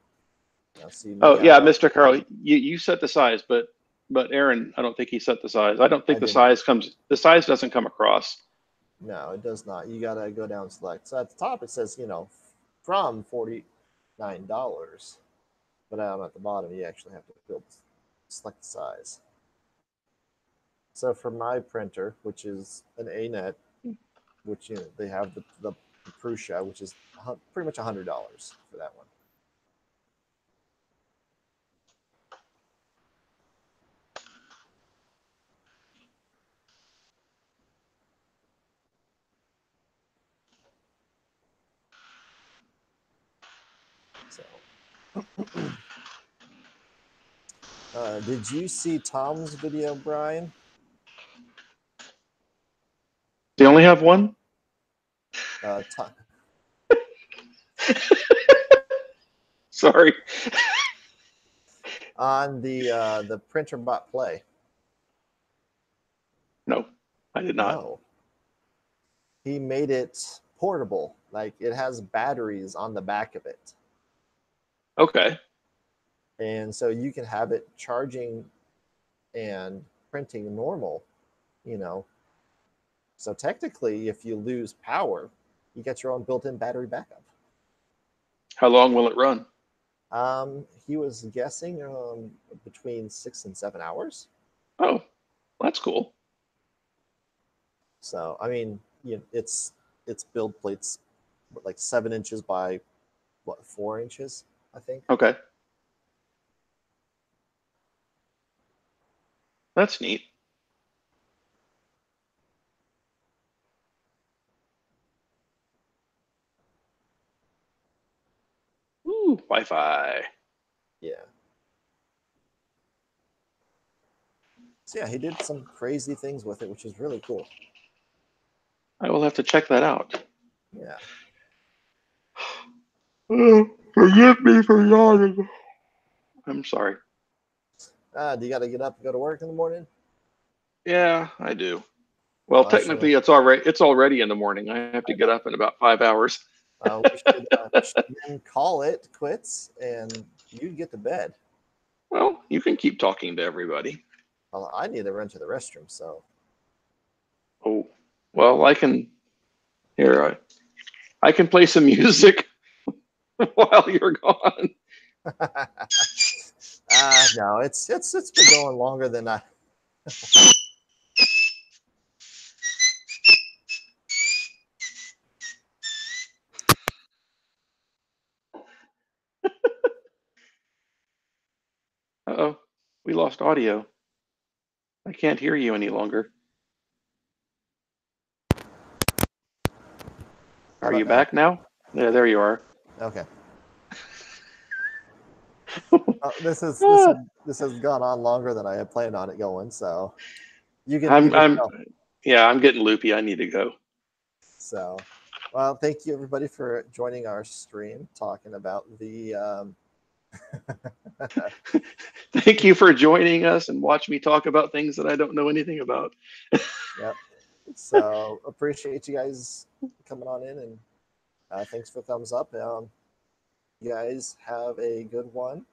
Now see me, Oh yeah, Mr. Carl, you set the size, but Aaron, I don't think he set the size. I don't think I the didn't. size doesn't come across. No, it does not. You gotta go down and select. So at the top it says, from $49, but down at the bottom you actually have to select the size. So for my printer, which is an ANET, which they have the Prusa, which is pretty much $100 for that one. So, did you see Tom's video, Brian? They only have one? Tom, Sorry. on the printer bot play. No, I did not. No, he made it portable. Like it has batteries on the back of it, Okay. and so you can have it charging and printing normal. You know, so technically, if you lose power, you get your own built-in battery backup. How long will it run? He was guessing between 6 and 7 hours. Oh, that's cool. So I mean, it's build plates like 7 inches by 4 inches, I think. Okay. That's neat. Ooh, Wi-Fi. Yeah. So yeah, he did some crazy things with it, which is really cool. I will have to check that out. Yeah. Oh, forgive me for yawning. I'm sorry. Do you got to get up and go to work in the morning? Yeah, I do. Well, So technically, it's already in the morning. I have to I get up in about 5 hours. we should then call it quits, and you get to bed. Well, you can keep talking to everybody. Well, I need to run to the restroom, so. Oh, well, I can. Here, I can play some music while you're gone. No, it's been going longer than I. Uh-oh, we lost audio. I can't hear you any longer. How Are about you now? back now? Yeah, there you are. Okay. This Ah, has gone on longer than I had planned on it going, so you can I'm go. yeah, I'm getting loopy. I need to go. So, well, thank you everybody for joining our stream talking about the. Thank you for joining us and watch me talk about things that I don't know anything about. Yep. So appreciate you guys coming on in, and thanks for the thumbs up. You guys have a good one.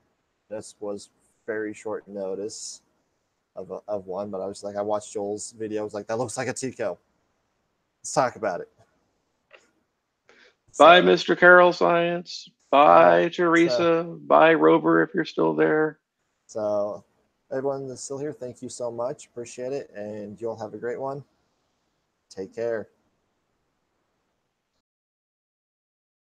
This was very short notice of one, but I watched Joel's video. I was like, that looks like a TIKO. Let's talk about it. Bye, So, Mr. Carol Science. all right. Bye, Teresa. Bye, Rover, if you're still there. So everyone that's still here, thank you so much. Appreciate it. And you'll have a great one. Take care.